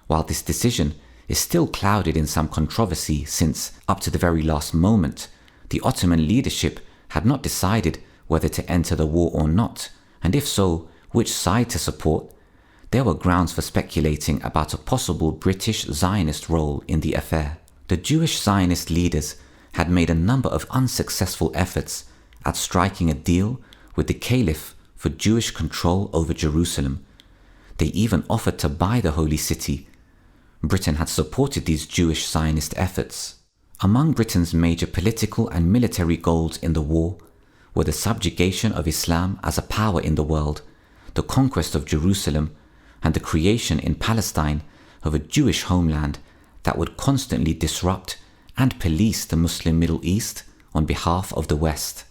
While this decision is still clouded in some controversy since, up to the very last moment, the Ottoman leadership had not decided whether to enter the war or not, and if so, which side to support, there were grounds for speculating about a possible British Zionist role in the affair. The Jewish Zionist leaders had made a number of unsuccessful efforts at striking a deal with the Caliph for Jewish control over Jerusalem. They even offered to buy the Holy City. Britain had supported these Jewish Zionist efforts. Among Britain's major political and military goals in the war were the subjugation of Islam as a power in the world, the conquest of Jerusalem, and the creation in Palestine of a Jewish homeland that would constantly disrupt and police the Muslim Middle East on behalf of the West.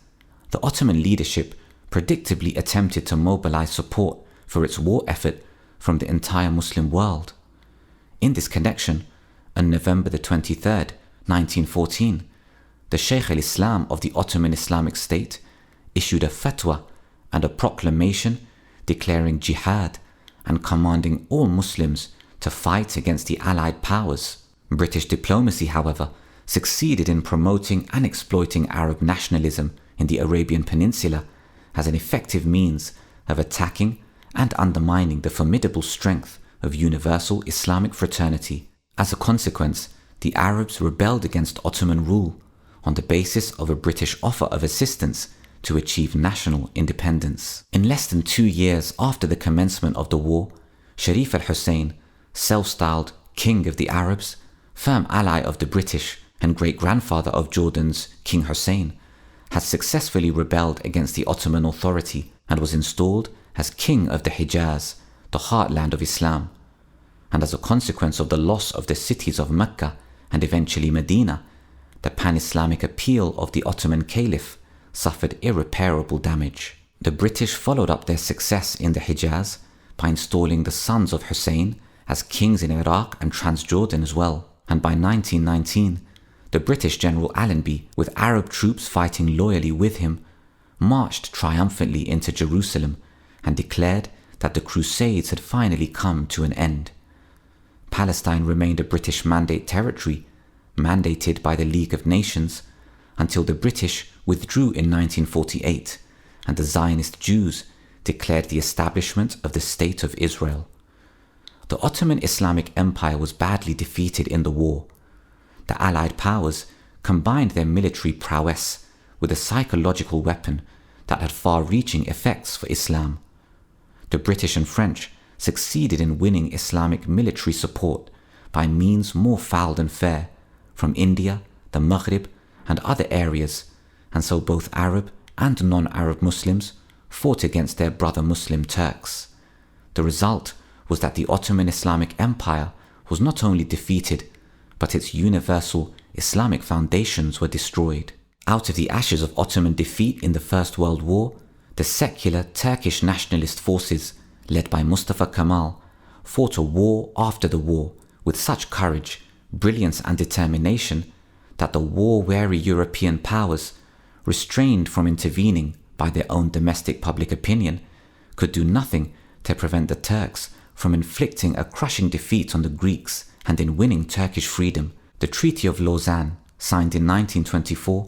The Ottoman leadership predictably attempted to mobilize support for its war effort from the entire Muslim world. In this connection, on November the 23rd, 1914, the Sheikh al-Islam of the Ottoman Islamic State issued a fatwa and a proclamation declaring jihad and commanding all Muslims to fight against the Allied powers. British diplomacy, however, succeeded in promoting and exploiting Arab nationalism in the Arabian Peninsula as an effective means of attacking and undermining the formidable strength of universal Islamic fraternity. As a consequence, the Arabs rebelled against Ottoman rule on the basis of a British offer of assistance to achieve national independence. In less than 2 years after the commencement of the war, Sharif al-Hosein, self-styled King of the Arabs, firm ally of the British and great-grandfather of Jordan's King Hosein, had successfully rebelled against the Ottoman authority and was installed as King of the Hejaz, the heartland of Islam. And as a consequence of the loss of the cities of Mecca and eventually Medina, the pan-Islamic appeal of the Ottoman Caliph suffered irreparable damage. The British followed up their success in the Hejaz by installing the sons of Hussein as kings in Iraq and Transjordan as well, and by 1919, the British General Allenby, with Arab troops fighting loyally with him, marched triumphantly into Jerusalem and declared that the Crusades had finally come to an end. Palestine remained a British Mandate territory, mandated by the League of Nations, until the British withdrew in 1948 and the Zionist Jews declared the establishment of the State of Israel. The Ottoman Islamic Empire was badly defeated in the war. The Allied powers combined their military prowess with a psychological weapon that had far-reaching effects for Islam. The British and French succeeded in winning Islamic military support by means more foul than fair from India, the Maghrib, and other areas, and so both Arab and non-Arab Muslims fought against their brother Muslim Turks. The result was that the Ottoman Islamic Empire was not only defeated, but its universal Islamic foundations were destroyed. Out of the ashes of Ottoman defeat in the First World War, the secular Turkish nationalist forces, led by Mustafa Kemal, fought a war after the war with such courage, brilliance and determination that the war-weary European powers, restrained from intervening by their own domestic public opinion, could do nothing to prevent the Turks from inflicting a crushing defeat on the Greeks and in winning Turkish freedom. The Treaty of Lausanne, signed in 1924,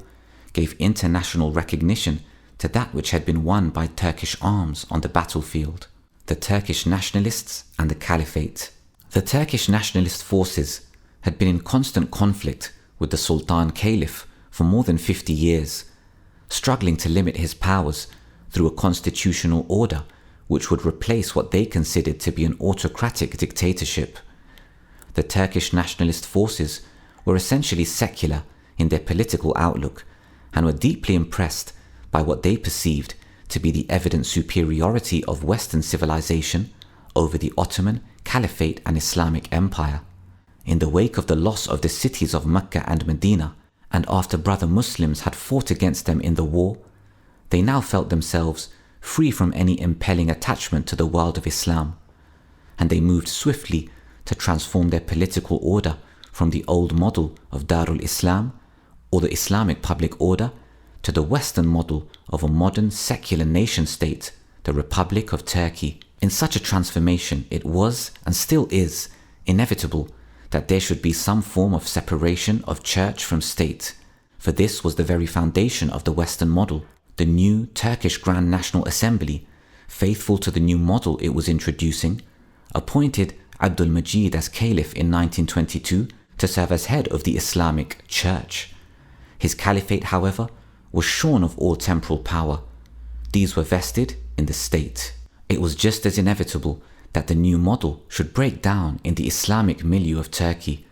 gave international recognition to that which had been won by Turkish arms on the battlefield: the Turkish nationalists and the Caliphate. The Turkish nationalist forces had been in constant conflict with the Sultan Caliph for more than 50 years, struggling to limit his powers through a constitutional order which would replace what they considered to be an autocratic dictatorship. The Turkish nationalist forces were essentially secular in their political outlook and were deeply impressed by what they perceived to be the evident superiority of Western civilization over the Ottoman, Caliphate and Islamic Empire. In the wake of the loss of the cities of Mecca and Medina, and after brother Muslims had fought against them in the war, they now felt themselves free from any impelling attachment to the world of Islam. and they moved swiftly to transform their political order from the old model of Darul Islam, or the Islamic public order, to the Western model of a modern secular nation state, the Republic of Turkey. In such a transformation, it was, and still is, inevitable that there should be some form of separation of church from state, for this was the very foundation of the Western model. The new Turkish Grand National Assembly, faithful to the new model it was introducing, appointed Abdul Majid as Caliph in 1922 to serve as head of the Islamic Church. His caliphate, however, was shorn of all temporal power. These were vested in the state. It was just as inevitable that the new model should break down in the Islamic milieu of Turkey.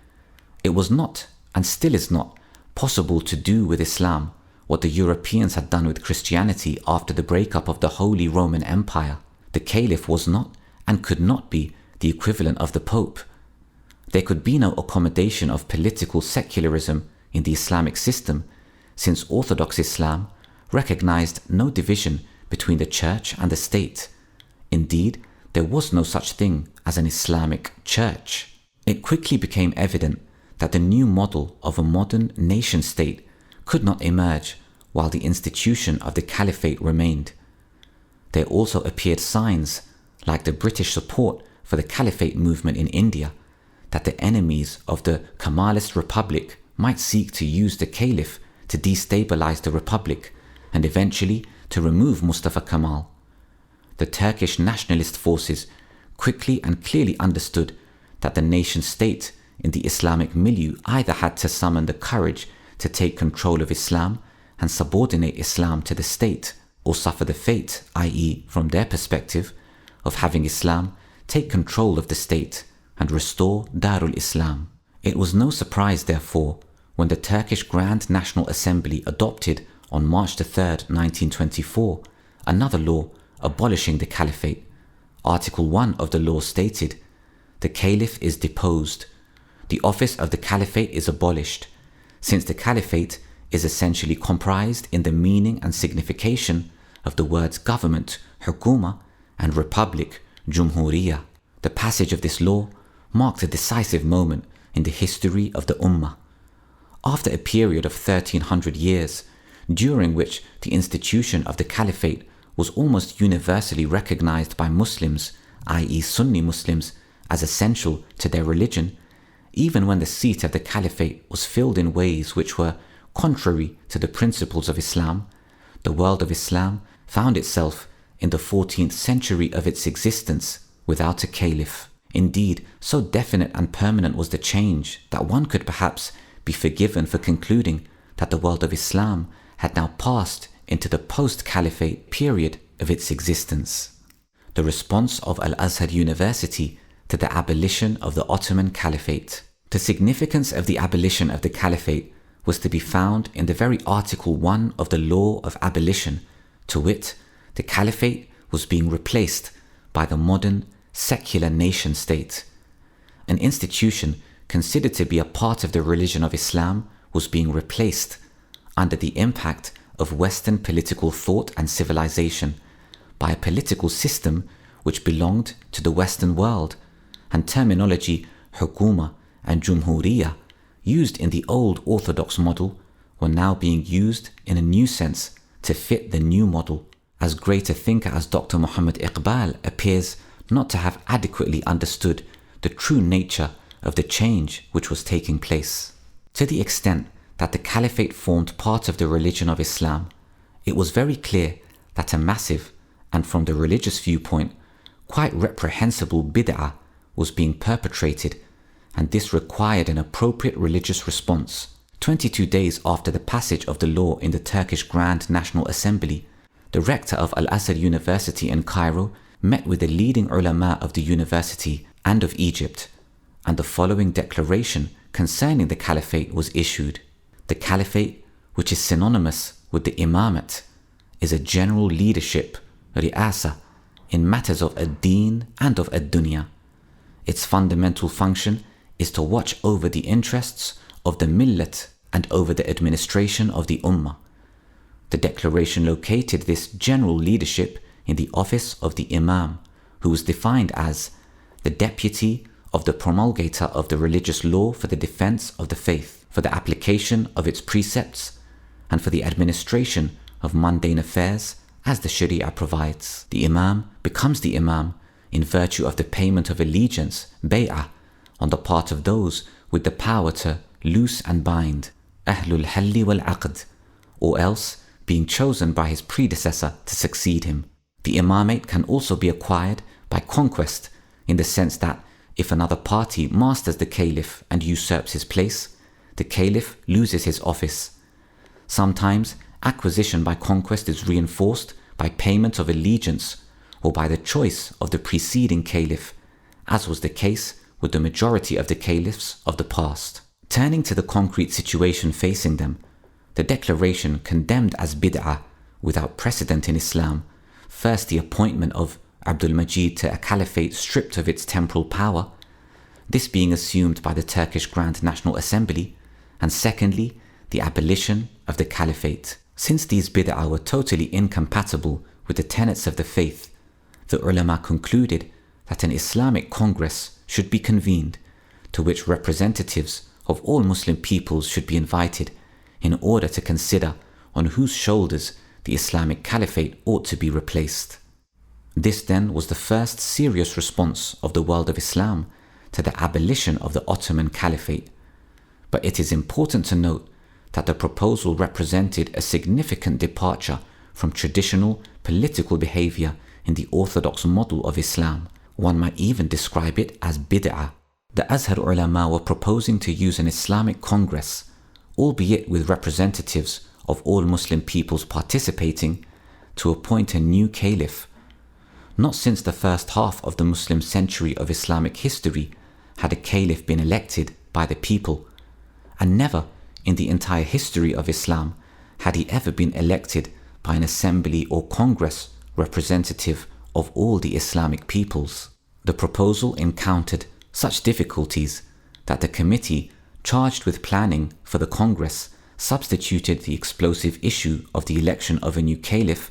It was not, and still is not, possible to do with Islam what the Europeans had done with Christianity after the breakup of the Holy Roman Empire. The Caliph was not, and could not be, the equivalent of the Pope. There could be no accommodation of political secularism in the Islamic system, since Orthodox Islam recognized no division between the church and the state. Indeed, there was no such thing as an Islamic church. It quickly became evident that the new model of a modern nation state could not emerge while the institution of the caliphate remained. There also appeared signs, like the British support for the caliphate movement in India, that the enemies of the Kemalist Republic might seek to use the caliph to destabilize the Republic and eventually to remove Mustafa Kemal. The Turkish nationalist forces quickly and clearly understood that the nation state in the Islamic milieu either had to summon the courage to take control of Islam and subordinate Islam to the state, or suffer the fate, i.e., from their perspective, of having Islam take control of the state and restore Darul Islam. It was no surprise, therefore, when the Turkish Grand National Assembly adopted on March 3rd, 1924, another law abolishing the caliphate. Article 1 of the law stated, "The caliph is deposed. The office of the caliphate is abolished, since the caliphate is essentially comprised in the meaning and signification of the words government, hukuma, and republic, jumhuriya." The passage of this law marked a decisive moment in the history of the Ummah. After a period of 1300 years, during which the institution of the caliphate was almost universally recognized by Muslims, i.e. Sunni Muslims, as essential to their religion, even when the seat of the caliphate was filled in ways which were contrary to the principles of Islam, the world of Islam found itself in the 14th century of its existence without a caliph. Indeed, so definite and permanent was the change that one could perhaps be forgiven for concluding that the world of Islam had now passed into the post-caliphate period of its existence. The response of Al-Azhar University to the abolition of the Ottoman Caliphate. The significance of the abolition of the Caliphate was to be found in the very Article 1 of the Law of Abolition, to wit, the Caliphate was being replaced by the modern secular nation state. An institution considered to be a part of the religion of Islam was being replaced, under the impact of Western political thought and civilization, by a political system which belonged to the Western world, and terminology hukuma and jumhuriya, used in the old orthodox model, were now being used in a new sense to fit the new model. As great a thinker as Dr. Muhammad Iqbal appears not to have adequately understood the true nature of the change which was taking place. To the extent that the caliphate formed part of the religion of Islam, it was very clear that a massive, and from the religious viewpoint, quite reprehensible bid'ah was being perpetrated, and this required an appropriate religious response. 22 days after the passage of the law in the Turkish Grand National Assembly, the rector of Al-Azhar University in Cairo met with the leading ulama of the university and of Egypt, and the following declaration concerning the caliphate was issued. The caliphate, which is synonymous with the imamate, is a general leadership, ri'asa, in matters of ad-din and of ad-dunya. Its fundamental function is to watch over the interests of the millet and over the administration of the ummah. The declaration located this general leadership in the office of the imam, who was defined as the deputy of the promulgator of the religious law for the defense of the faith, for the application of its precepts, and for the administration of mundane affairs as the Sharia provides. The Imam becomes the Imam in virtue of the payment of allegiance, bay'ah, on the part of those with the power to loose and bind, Ahlul Halli wal Aqd, or else being chosen by his predecessor to succeed him. The imamate can also be acquired by conquest, in the sense that if another party masters the caliph and usurps his place, the caliph loses his office. Sometimes acquisition by conquest is reinforced by payment of allegiance or by the choice of the preceding caliph, as was the case with the majority of the caliphs of the past. Turning to the concrete situation facing them, the declaration condemned as bid'ah without precedent in Islam, first the appointment of Abdul Majid to a caliphate stripped of its temporal power, this being assumed by the Turkish Grand National Assembly, and secondly, the abolition of the caliphate. Since these bid'ah were totally incompatible with the tenets of the faith, the ulama concluded that an Islamic Congress should be convened, to which representatives of all Muslim peoples should be invited in order to consider on whose shoulders the Islamic Caliphate ought to be replaced. This then was the first serious response of the world of Islam to the abolition of the Ottoman Caliphate. But it is important to note that the proposal represented a significant departure from traditional political behavior in the orthodox model of Islam. One might even describe it as bid'ah. The Azhar ulama were proposing to use an Islamic Congress, albeit with representatives of all Muslim peoples participating, to appoint a new caliph. Not since the first half of the Muslim century of Islamic history had a caliph been elected by the people, and never in the entire history of Islam had he ever been elected by an assembly or congress representative of all the Islamic peoples. The proposal encountered such difficulties that the committee charged with planning for the Congress substituted the explosive issue of the election of a new caliph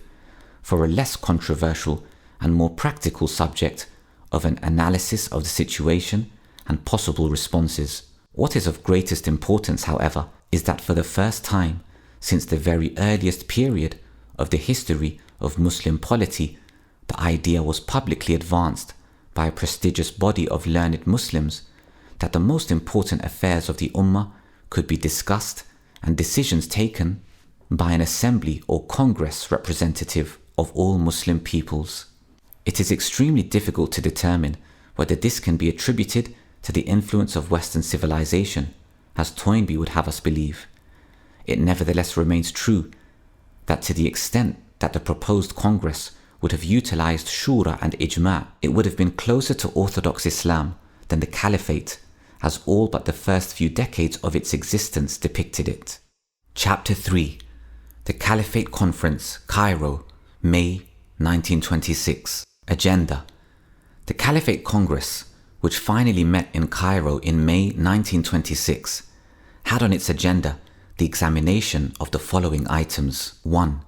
for a less controversial and more practical subject of an analysis of the situation and possible responses. What is of greatest importance, however, is that for the first time since the very earliest period of the history of Muslim polity, the idea was publicly advanced by a prestigious body of learned Muslims that the most important affairs of the Ummah could be discussed and decisions taken by an assembly or congress representative of all Muslim peoples. It is extremely difficult to determine whether this can be attributed to the influence of Western civilization, as Toynbee would have us believe. It nevertheless remains true that to the extent that the proposed Congress would have utilized Shura and Ijma', it would have been closer to Orthodox Islam than the Caliphate, as all but the first few decades of its existence depicted it. Chapter 3. The Caliphate Conference, Cairo, May 1926. Agenda. The Caliphate Congress, which finally met in Cairo in May 1926, had on its agenda the examination of the following items. 1.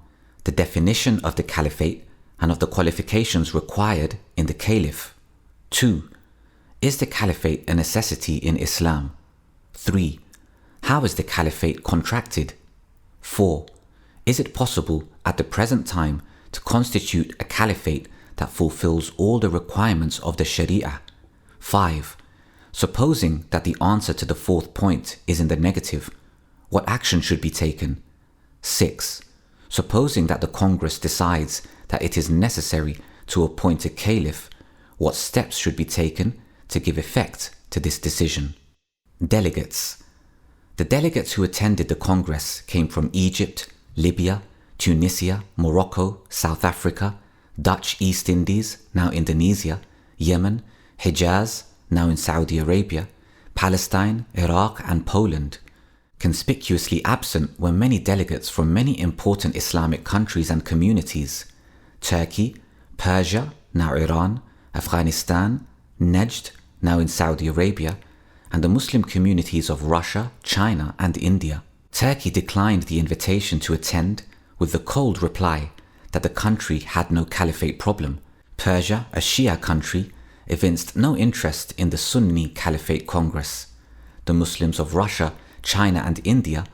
The definition of the Caliphate and of the qualifications required in the Caliph. 2. Is the Caliphate a necessity in Islam? 3. How is the Caliphate contracted? 4. Is it possible at the present time to constitute a Caliphate that fulfills all the requirements of the Sharia? 5. Supposing that the answer to the fourth point is in the negative, what action should be taken? 6. Supposing that the Congress decides that it is necessary to appoint a Caliph, what steps should be taken to give effect to this decision? Delegates. The delegates who attended the Congress came from Egypt, Libya, Tunisia, Morocco, South Africa, Dutch East Indies, now Indonesia, Yemen, Hejaz, now in Saudi Arabia, Palestine, Iraq and Poland. Conspicuously absent were many delegates from many important Islamic countries and communities: Turkey, Persia, now Iran, Afghanistan, Najd, now in Saudi Arabia, and the Muslim communities of Russia, China and India. Turkey declined the invitation to attend with the cold reply that the country had no caliphate problem. Persia, a Shia country, evinced no interest in the Sunni Caliphate Congress. The Muslims of Russia, China and India,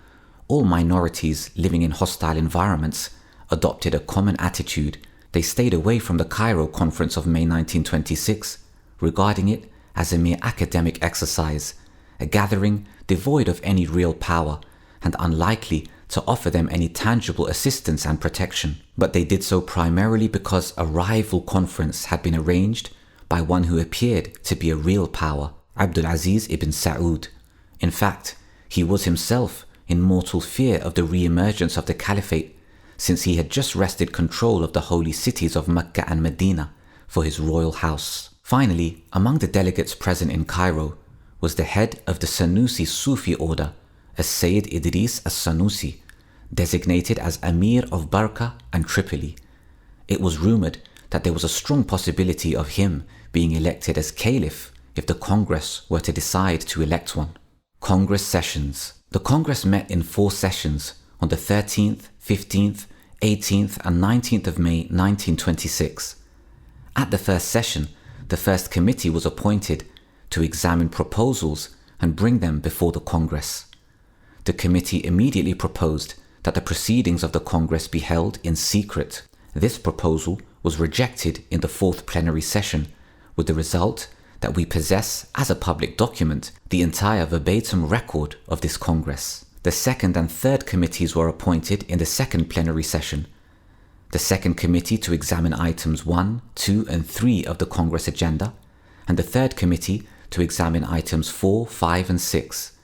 all minorities living in hostile environments, adopted a common attitude. They stayed away from the Cairo Conference of May 1926, regarding it as a mere academic exercise, a gathering devoid of any real power and unlikely to offer them any tangible assistance and protection. But they did so primarily because a rival conference had been arranged by one who appeared to be a real power, Abdul Aziz ibn Saud. In fact, he was himself in mortal fear of the re-emergence of the Caliphate, since he had just wrested control of the holy cities of Mecca and Medina for his royal house. Finally, among the delegates present in Cairo was the head of the Sanusi Sufi order, As-Sayyid Idris as-Sanusi, designated as Amir of Barqa and Tripoli. It was rumored that there was a strong possibility of him being elected as Caliph if the Congress were to decide to elect one. Congress sessions. The Congress met in 4 sessions on the 13th, 15th, 18th and 19th of May 1926. At the first session, the first committee was appointed to examine proposals and bring them before the Congress. The committee immediately proposed that the proceedings of the Congress be held in secret. This proposal was rejected in the 4th plenary session, with the result that we possess, as a public document, the entire verbatim record of this Congress. The 2nd and 3rd committees were appointed in the 2nd plenary session. The 2nd committee to examine items 1, 2 and 3 of the Congress agenda, and the 3rd committee to examine items 4, 5 and 6.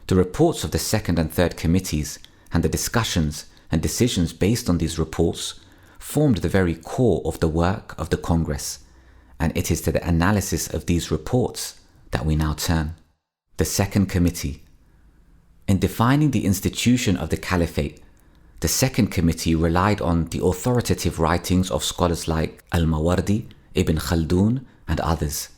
The reports of the 2nd and 3rd committees and the discussions and decisions based on these reports formed the very core of the work of the Congress, and it is to the analysis of these reports that we now turn. The 2nd committee. In defining the institution of the Caliphate, the 2nd committee relied on the authoritative writings of scholars like Al-Mawardi, Ibn Khaldun and others.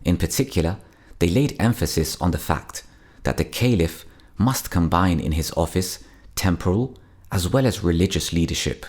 In particular, they laid emphasis on the fact that the Caliph must combine in his office temporal as well as religious leadership.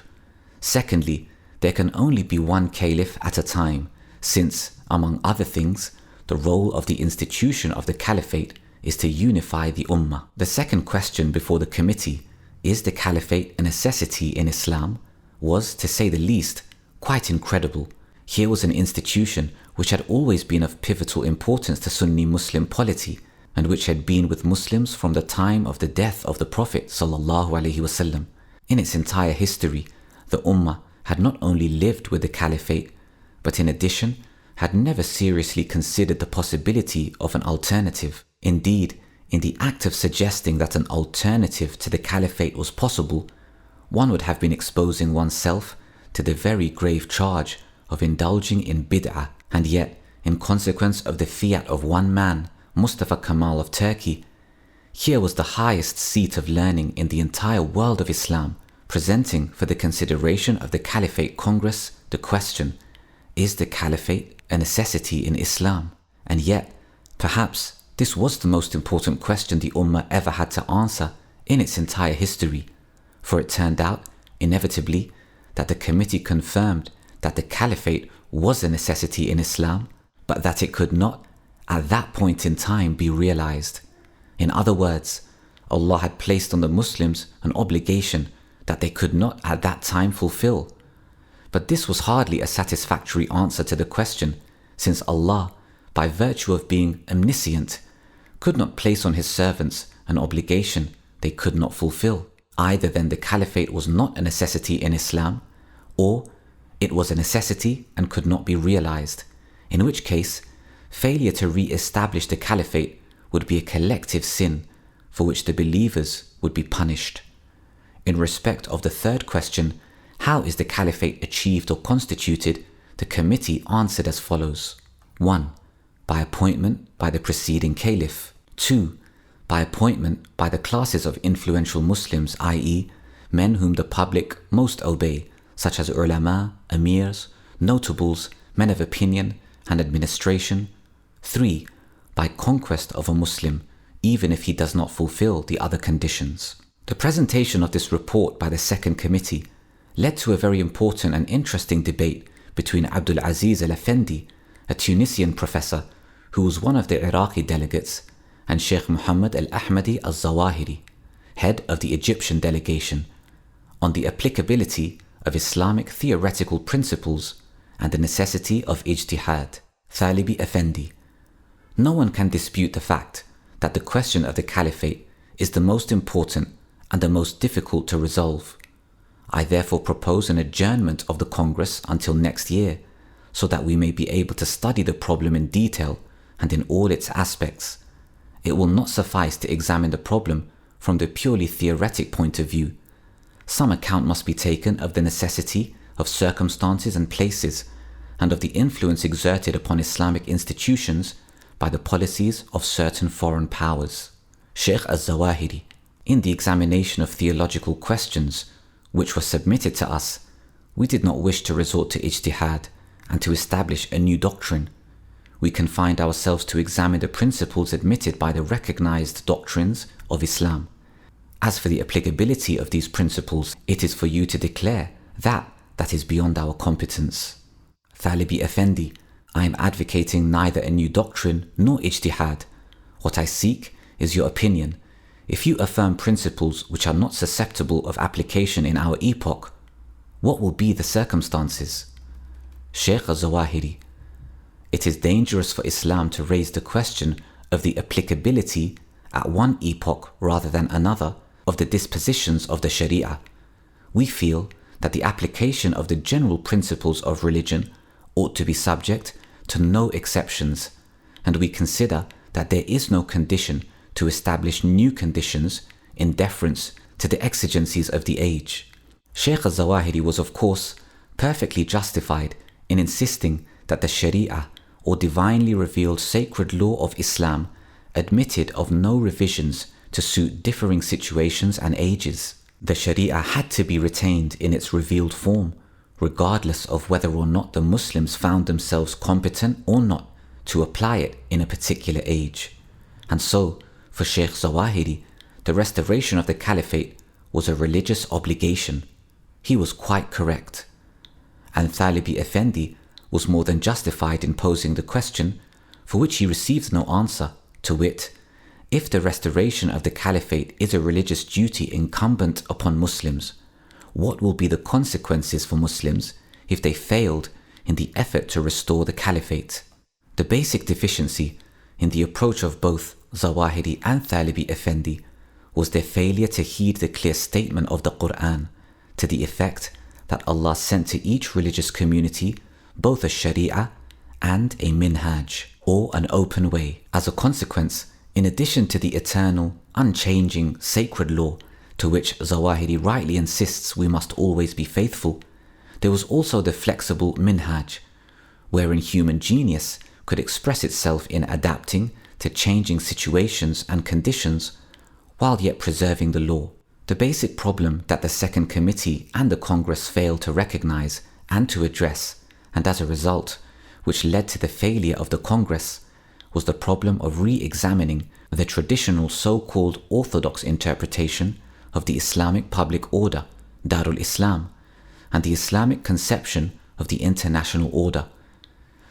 Secondly, there can only be one Caliph at a time, since, among other things, the role of the institution of the Caliphate is to unify the Ummah. The second question before the committee, is the Caliphate a necessity in Islam, was, to say the least, quite incredible. Here was an institution which had always been of pivotal importance to Sunni Muslim polity, and which had been with Muslims from the time of the death of the Prophet ﷺ. In its entire history, the Ummah had not only lived with the Caliphate, but in addition, had never seriously considered the possibility of an alternative. Indeed, in the act of suggesting that an alternative to the Caliphate was possible, one would have been exposing oneself to the very grave charge of indulging in bid'ah, and yet, in consequence of the fiat of one man, Mustafa Kemal of Turkey, here was the highest seat of learning in the entire world of Islam, presenting for the consideration of the Caliphate Congress the question, is the Caliphate a necessity in Islam? And yet, perhaps this was the most important question the Ummah ever had to answer in its entire history, for it turned out, inevitably, that the committee confirmed that the Caliphate was a necessity in Islam, but that it could not, at that point in time, be realized. In other words, Allah had placed on the Muslims an obligation that they could not at that time fulfill. But this was hardly a satisfactory answer to the question, since Allah, by virtue of being omniscient, could not place on his servants an obligation they could not fulfill. Either then the Caliphate was not a necessity in Islam, or it was a necessity and could not be realized, in which case, failure to re-establish the Caliphate would be a collective sin for which the believers would be punished. In respect of the third question, how is the Caliphate achieved or constituted, the committee answered as follows. 1. By appointment by the preceding Caliph. 2. By appointment by the classes of influential Muslims, i.e., men whom the public most obey, such as ulama, amirs, notables, men of opinion, and administration. 3. By conquest of a Muslim, even if he does not fulfill the other conditions. The presentation of this report by the second committee led to a very important and interesting debate between Abdul Aziz al-Effendi a Tunisian professor who was one of the Iraqi delegates, and Sheikh Muhammad al-Ahmadi al-Zawahiri, head of the Egyptian delegation, on the applicability of Islamic theoretical principles and the necessity of ijtihad. Thalibi Effendi: no one can dispute the fact that the question of the caliphate is the most important and the most difficult to resolve. I therefore propose an adjournment of the Congress until next year, so that we may be able to study the problem in detail and in all its aspects. It will not suffice to examine the problem from the purely theoretic point of view. Some account must be taken of the necessity of circumstances and places, and of the influence exerted upon Islamic institutions by the policies of certain foreign powers. Sheikh al-Zawahiri: in the examination of theological questions which were submitted to us, we did not wish to resort to ijtihad and to establish a new doctrine. We confined ourselves to examine the principles admitted by the recognized doctrines of Islam. As for the applicability of these principles, it is for you to declare that is beyond our competence. Thalibi Effendi: I am advocating neither a new doctrine nor ijtihad. What I seek is your opinion. If you affirm principles which are not susceptible of application in our epoch, what will be the circumstances? Sheikh al-Zawahiri: it is dangerous for Islam to raise the question of the applicability at one epoch rather than another of the dispositions of the Sharia. We feel that the application of the general principles of religion ought to be subject to no exceptions, and we consider that there is no condition to establish new conditions in deference to the exigencies of the age. Sheikh al-Zawahiri was of course perfectly justified in insisting that the Sharia, or divinely revealed sacred law of Islam, admitted of no revisions to suit differing situations and ages. The Sharia had to be retained in its revealed form, regardless of whether or not the Muslims found themselves competent or not to apply it in a particular age. And so, for Sheikh Zawahiri, the restoration of the Caliphate was a religious obligation. He was quite correct. And Thalibi Effendi was more than justified in posing the question, for which he received no answer, to wit, if the restoration of the Caliphate is a religious duty incumbent upon Muslims, what will be the consequences for Muslims if they failed in the effort to restore the Caliphate? The basic deficiency in the approach of both Zawahiri and Thalibi Effendi was their failure to heed the clear statement of the Quran to the effect that Allah sent to each religious community both a Sharia and a Minhaj, or an open way. As a consequence, in addition to the eternal, unchanging, sacred law to which Zawahiri rightly insists we must always be faithful, there was also the flexible Minhaj, wherein human genius could express itself in adapting to changing situations and conditions while yet preserving the law. The basic problem that the Second Committee and the Congress failed to recognize and to address, and as a result, which led to the failure of the Congress, was the problem of re-examining the traditional so-called orthodox interpretation of the Islamic public order, Darul Islam, and the Islamic conception of the international order.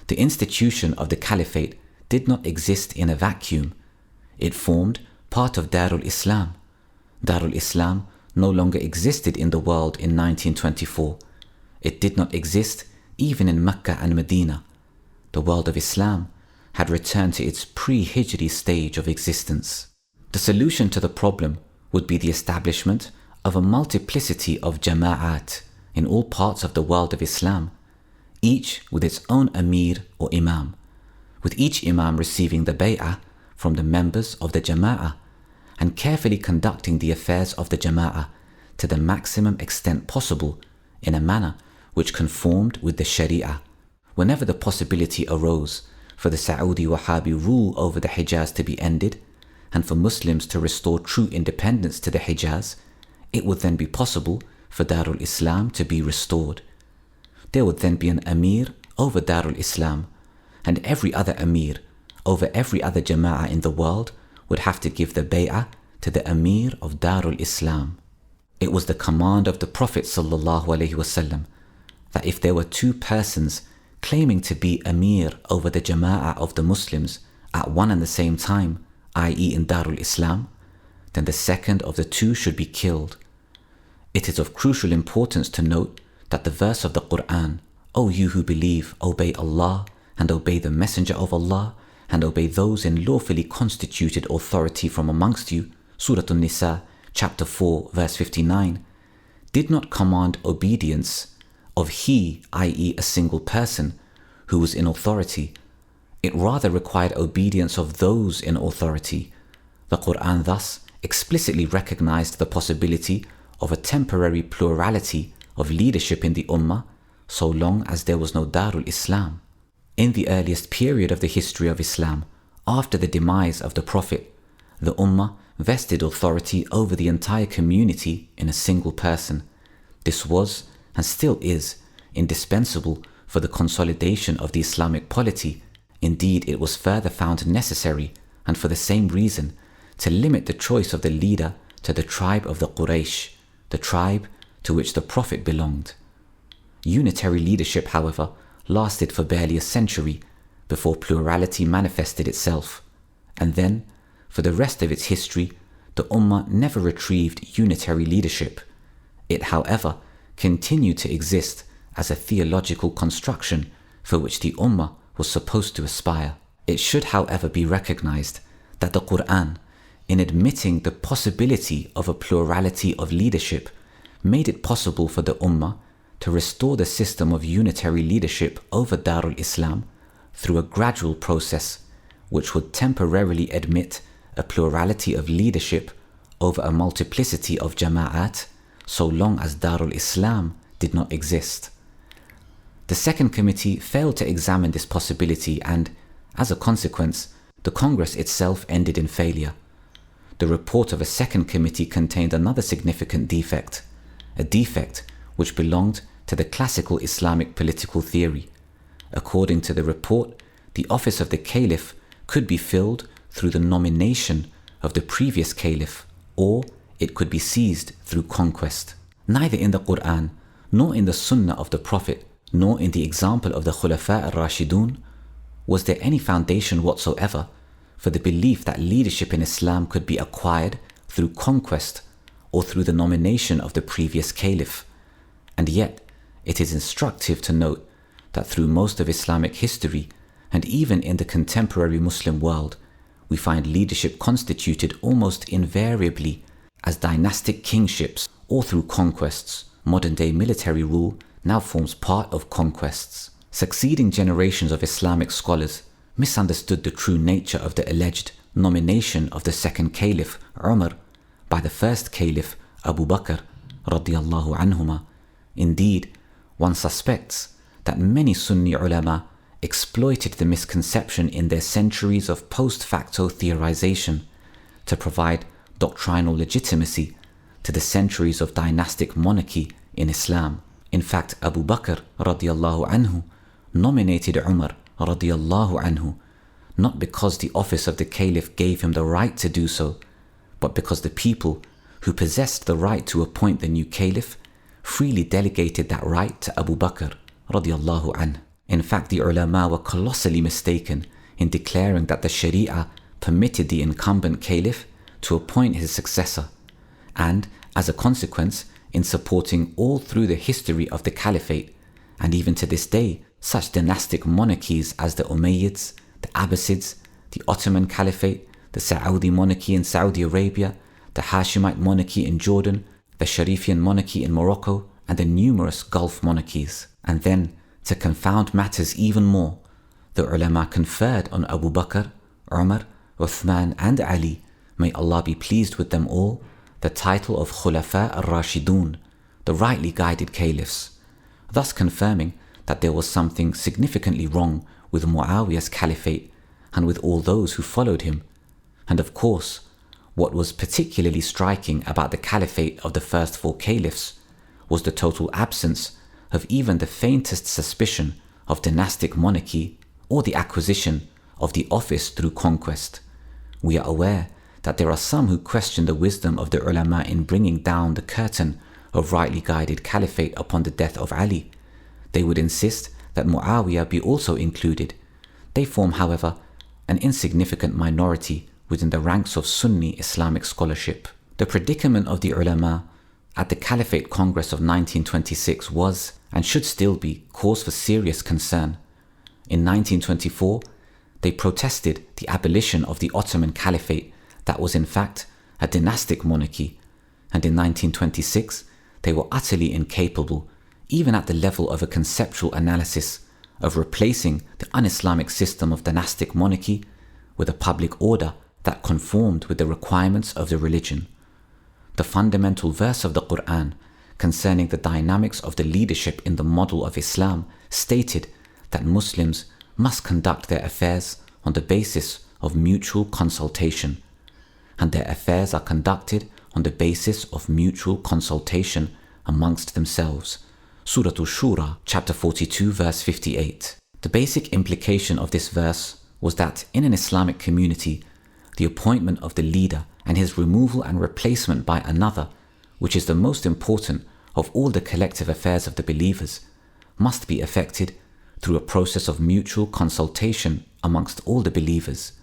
The institution of the Caliphate did not exist in a vacuum. It formed part of Darul Islam. Darul Islam no longer existed in the world in 1924. It did not exist even in Mecca and Medina. The world of Islam had returned to its pre-Hijri stage of existence. The solution to the problem would be the establishment of a multiplicity of jama'at in all parts of the world of Islam, each with its own Amir or Imam, with each Imam receiving the bay'ah from the members of the jama'ah and carefully conducting the affairs of the jama'ah to the maximum extent possible in a manner which conformed with the Sharia. Whenever the possibility arose for the Saudi Wahhabi rule over the Hejaz to be ended, and for Muslims to restore true independence to the Hejaz, it would then be possible for Darul Islam to be restored. There would then be an Amir over Darul Islam, and every other Amir over every other Jama'ah in the world would have to give the bay'ah to the Amir of Darul Islam. It was the command of the Prophet ﷺ that if there were two persons claiming to be Amir over the Jama'ah of the Muslims at one and the same time, i.e. in Darul Islam, then the second of the two should be killed. It is of crucial importance to note that the verse of the Quran, O you who believe, obey Allah and obey the Messenger of Allah and obey those in lawfully constituted authority from amongst you, Surah An-Nisa, chapter 4, verse 59, did not command obedience of he, i.e. a single person, who was in authority. It rather required obedience of those in authority. The Quran thus explicitly recognized the possibility of a temporary plurality of leadership in the Ummah, so long as there was no Darul Islam. In the earliest period of the history of Islam, after the demise of the Prophet, the Ummah vested authority over the entire community in a single person. This was, and still is, indispensable for the consolidation of the Islamic polity. Indeed, it was further found necessary, and for the same reason, to limit the choice of the leader to the tribe of the Quraysh, the tribe to which the Prophet belonged. Unitary leadership, however, lasted for barely a century before plurality manifested itself, and then, for the rest of its history, the Ummah never retrieved unitary leadership. It, however, continued to exist as a theological construction for which the Ummah was supposed to aspire. It should, however, be recognized that the Quran, in admitting the possibility of a plurality of leadership, made it possible for the Ummah to restore the system of unitary leadership over Darul Islam through a gradual process which would temporarily admit a plurality of leadership over a multiplicity of Jama'at, so long as Darul Islam did not exist. The second committee failed to examine this possibility and, as a consequence, the Congress itself ended in failure. The report of a second committee contained another significant defect, a defect which belonged to the classical Islamic political theory. According to the report, the office of the Caliph could be filled through the nomination of the previous Caliph, or it could be seized through conquest. Neither in the Quran, nor in the Sunnah of the Prophet, nor in the example of the Khulafa al-Rashidun, was there any foundation whatsoever for the belief that leadership in Islam could be acquired through conquest or through the nomination of the previous Caliph. And yet, it is instructive to note that through most of Islamic history, and even in the contemporary Muslim world, we find leadership constituted almost invariably as dynastic kingships or through conquests. Modern-day military rule now forms part of conquests. Succeeding generations of Islamic scholars misunderstood the true nature of the alleged nomination of the second Caliph, Umar, by the first Caliph, Abu Bakr, radiyallahu anhuma. Indeed, one suspects that many Sunni ulama exploited the misconception in their centuries of post-facto theorization to provide doctrinal legitimacy to the centuries of dynastic monarchy in Islam. In fact, Abu Bakr radiyallahu anhu nominated Umar radiyallahu anhu not because the office of the Caliph gave him the right to do so, but because the people who possessed the right to appoint the new Caliph freely delegated that right to Abu Bakr radiyallahu anhu. In fact, the ulama were colossally mistaken in declaring that the Sharia permitted the incumbent Caliph to appoint his successor, and as a consequence in supporting all through the history of the Caliphate, and even to this day, such dynastic monarchies as the Umayyads, the Abbasids, the Ottoman Caliphate, the Saudi monarchy in Saudi Arabia, the Hashemite monarchy in Jordan, the Sharifian monarchy in Morocco, and the numerous Gulf monarchies. And then, to confound matters even more, the ulama conferred on Abu Bakr, Umar, Uthman and Ali, may Allah be pleased with them all, the title of Khulafa al-Rashidun, the rightly guided caliphs, thus confirming that there was something significantly wrong with Muawiyah's caliphate and with all those who followed him. And of course, what was particularly striking about the caliphate of the first four caliphs was the total absence of even the faintest suspicion of dynastic monarchy or the acquisition of the office through conquest. We are aware that there are some who question the wisdom of the ulama in bringing down the curtain of rightly guided caliphate upon the death of Ali. They would insist that Muawiyah be also included. They form, however, an insignificant minority within the ranks of Sunni Islamic scholarship. The predicament of the ulama at the Caliphate Congress of 1926 was, and should still be, cause for serious concern. In 1924, they protested the abolition of the Ottoman Caliphate that was in fact a dynastic monarchy, and in 1926 they were utterly incapable, even at the level of a conceptual analysis, of replacing the un-Islamic system of dynastic monarchy with a public order that conformed with the requirements of the religion. The fundamental verse of the Quran concerning the dynamics of the leadership in the model of Islam stated that Muslims must conduct their affairs on the basis of mutual consultation, and their affairs are conducted on the basis of mutual consultation amongst themselves. Surah Al-Shura, chapter 42, verse 58. The basic implication of this verse was that in an Islamic community, the appointment of the leader and his removal and replacement by another, which is the most important of all the collective affairs of the believers, must be effected through a process of mutual consultation amongst all the believers.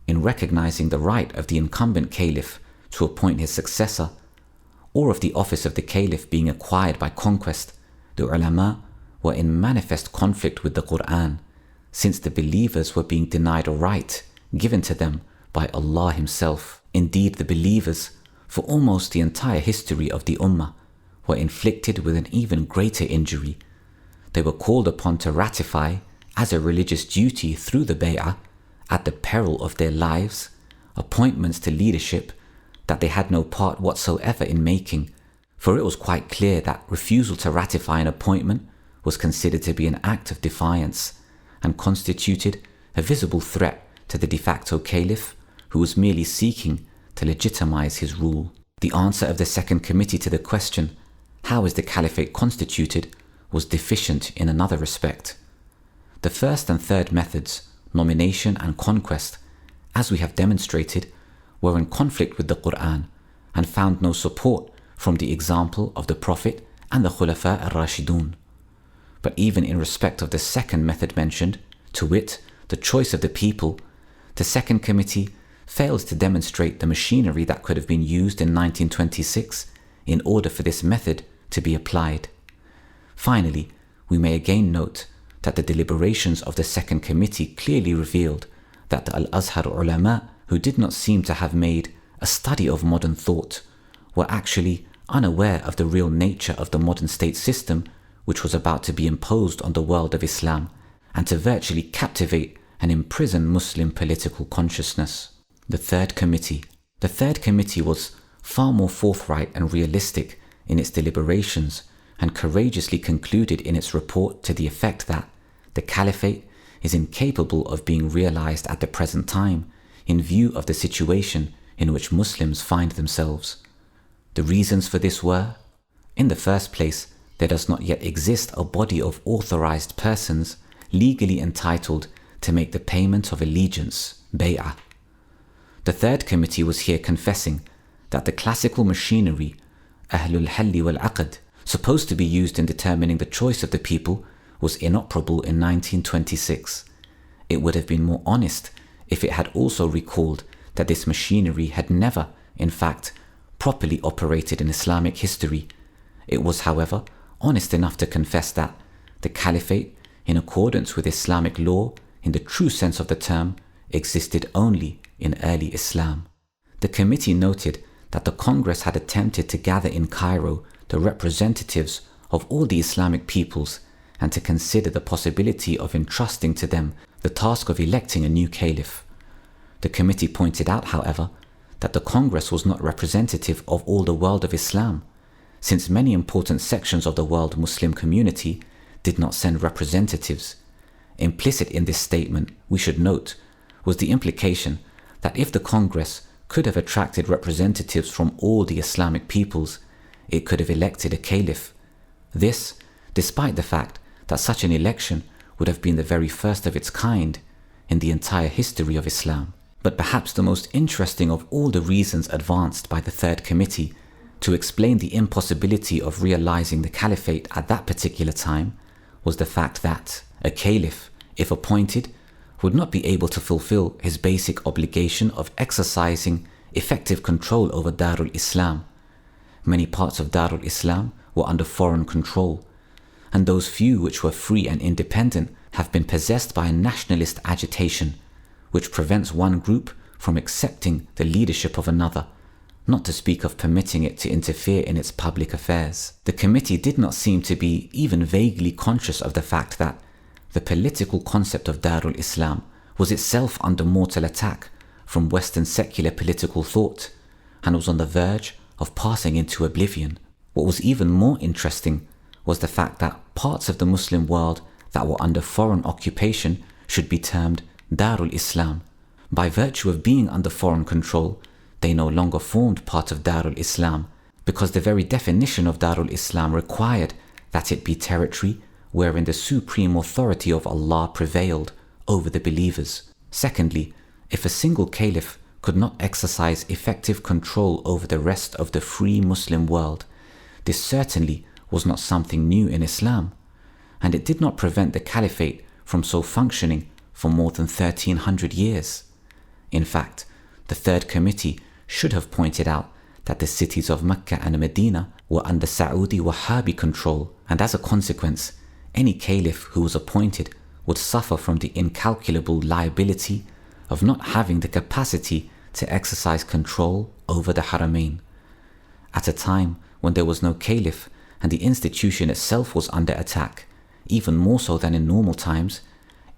In recognizing the right of the incumbent caliph to appoint his successor, or of the office of the caliph being acquired by conquest, the ulama were in manifest conflict with the Quran, since the believers were being denied a right given to them by Allah Himself. Indeed, the believers, for almost the entire history of the Ummah, were inflicted with an even greater injury. They were called upon to ratify, as a religious duty through the bay'ah, at the peril of their lives, appointments to leadership that they had no part whatsoever in making, for it was quite clear that refusal to ratify an appointment was considered to be an act of defiance and constituted a visible threat to the de facto caliph, who was merely seeking to legitimize his rule. The answer of the second committee to the question, how is the caliphate constituted, was deficient in another respect. The first and third methods, nomination and conquest, as we have demonstrated, were in conflict with the Quran and found no support from the example of the Prophet and the Khulafa al-Rashidun. But even in respect of the second method mentioned, to wit, the choice of the people, the second committee fails to demonstrate the machinery that could have been used in 1926 in order for this method to be applied. Finally, we may again note that the deliberations of the second committee clearly revealed that the Al-Azhar ulama, who did not seem to have made a study of modern thought, were actually unaware of the real nature of the modern state system which was about to be imposed on the world of Islam and to virtually captivate and imprison Muslim political consciousness. The third committee was far more forthright and realistic in its deliberations and courageously concluded in its report to the effect that the caliphate is incapable of being realized at the present time in view of the situation in which Muslims find themselves. The reasons for this were, in the first place, there does not yet exist a body of authorized persons legally entitled to make the payment of allegiance, bay'ah. The third committee was here confessing that the classical machinery, Ahlul Halli wal Aqd, supposed to be used in determining the choice of the people, was inoperable in 1926. It would have been more honest if it had also recalled that this machinery had never, in fact, properly operated in Islamic history. It was, however, honest enough to confess that the caliphate, in accordance with Islamic law, in the true sense of the term, existed only in early Islam. The committee noted that the Congress had attempted to gather in Cairo the representatives of all the Islamic peoples and to consider the possibility of entrusting to them the task of electing a new caliph. The committee pointed out, however, that the Congress was not representative of all the world of Islam, since many important sections of the world Muslim community did not send representatives. Implicit in this statement, we should note, was the implication that if the Congress could have attracted representatives from all the Islamic peoples, it could have elected a caliph. This, despite the fact that such an election would have been the very first of its kind in the entire history of Islam. But perhaps the most interesting of all the reasons advanced by the third committee to explain the impossibility of realizing the caliphate at that particular time was the fact that a caliph, if appointed, would not be able to fulfill his basic obligation of exercising effective control over Darul Islam. Many parts of Darul Islam were under foreign control, and those few which were free and independent have been possessed by a nationalist agitation, which prevents one group from accepting the leadership of another, not to speak of permitting it to interfere in its public affairs. The committee did not seem to be even vaguely conscious of the fact that the political concept of Darul Islam was itself under mortal attack from Western secular political thought, and was on the verge of passing into oblivion. What was even more interesting was the fact that parts of the Muslim world that were under foreign occupation should be termed Darul Islam. By virtue of being under foreign control, they no longer formed part of Darul Islam, because the very definition of Darul Islam required that it be territory wherein the supreme authority of Allah prevailed over the believers. Secondly, if a single caliph could not exercise effective control over the rest of the free Muslim world, this certainly was not something new in Islam, and it did not prevent the caliphate from so functioning for more than 1300 years. In fact, the third committee should have pointed out that the cities of Mecca and Medina were under Saudi Wahhabi control, and as a consequence, any caliph who was appointed would suffer from the incalculable liability of not having the capacity to exercise control over the Haramain. At a time when there was no caliph and the institution itself was under attack, even more so than in normal times,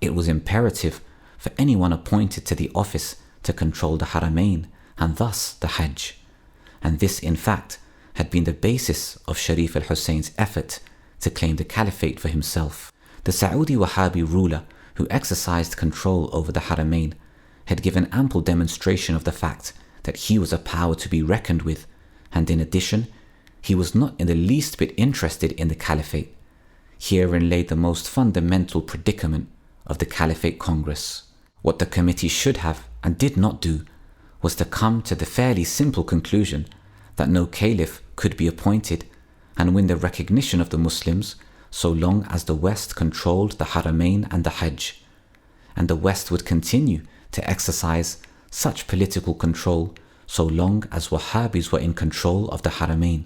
it was imperative for anyone appointed to the office to control the Haramain and thus the Hajj. And this, in fact, had been the basis of Sharif al-Husein's effort to claim the caliphate for himself. The Saudi Wahhabi ruler who exercised control over the Haramain had given ample demonstration of the fact that he was a power to be reckoned with, and in addition, he was not in the least bit interested in the caliphate. Herein lay the most fundamental predicament of the Caliphate Congress. What the committee should have and did not do was to come to the fairly simple conclusion that no caliph could be appointed and win the recognition of the Muslims so long as the West controlled the Haramain and the Hajj, and the West would continue to exercise such political control so long as Wahhabis were in control of the Haramain.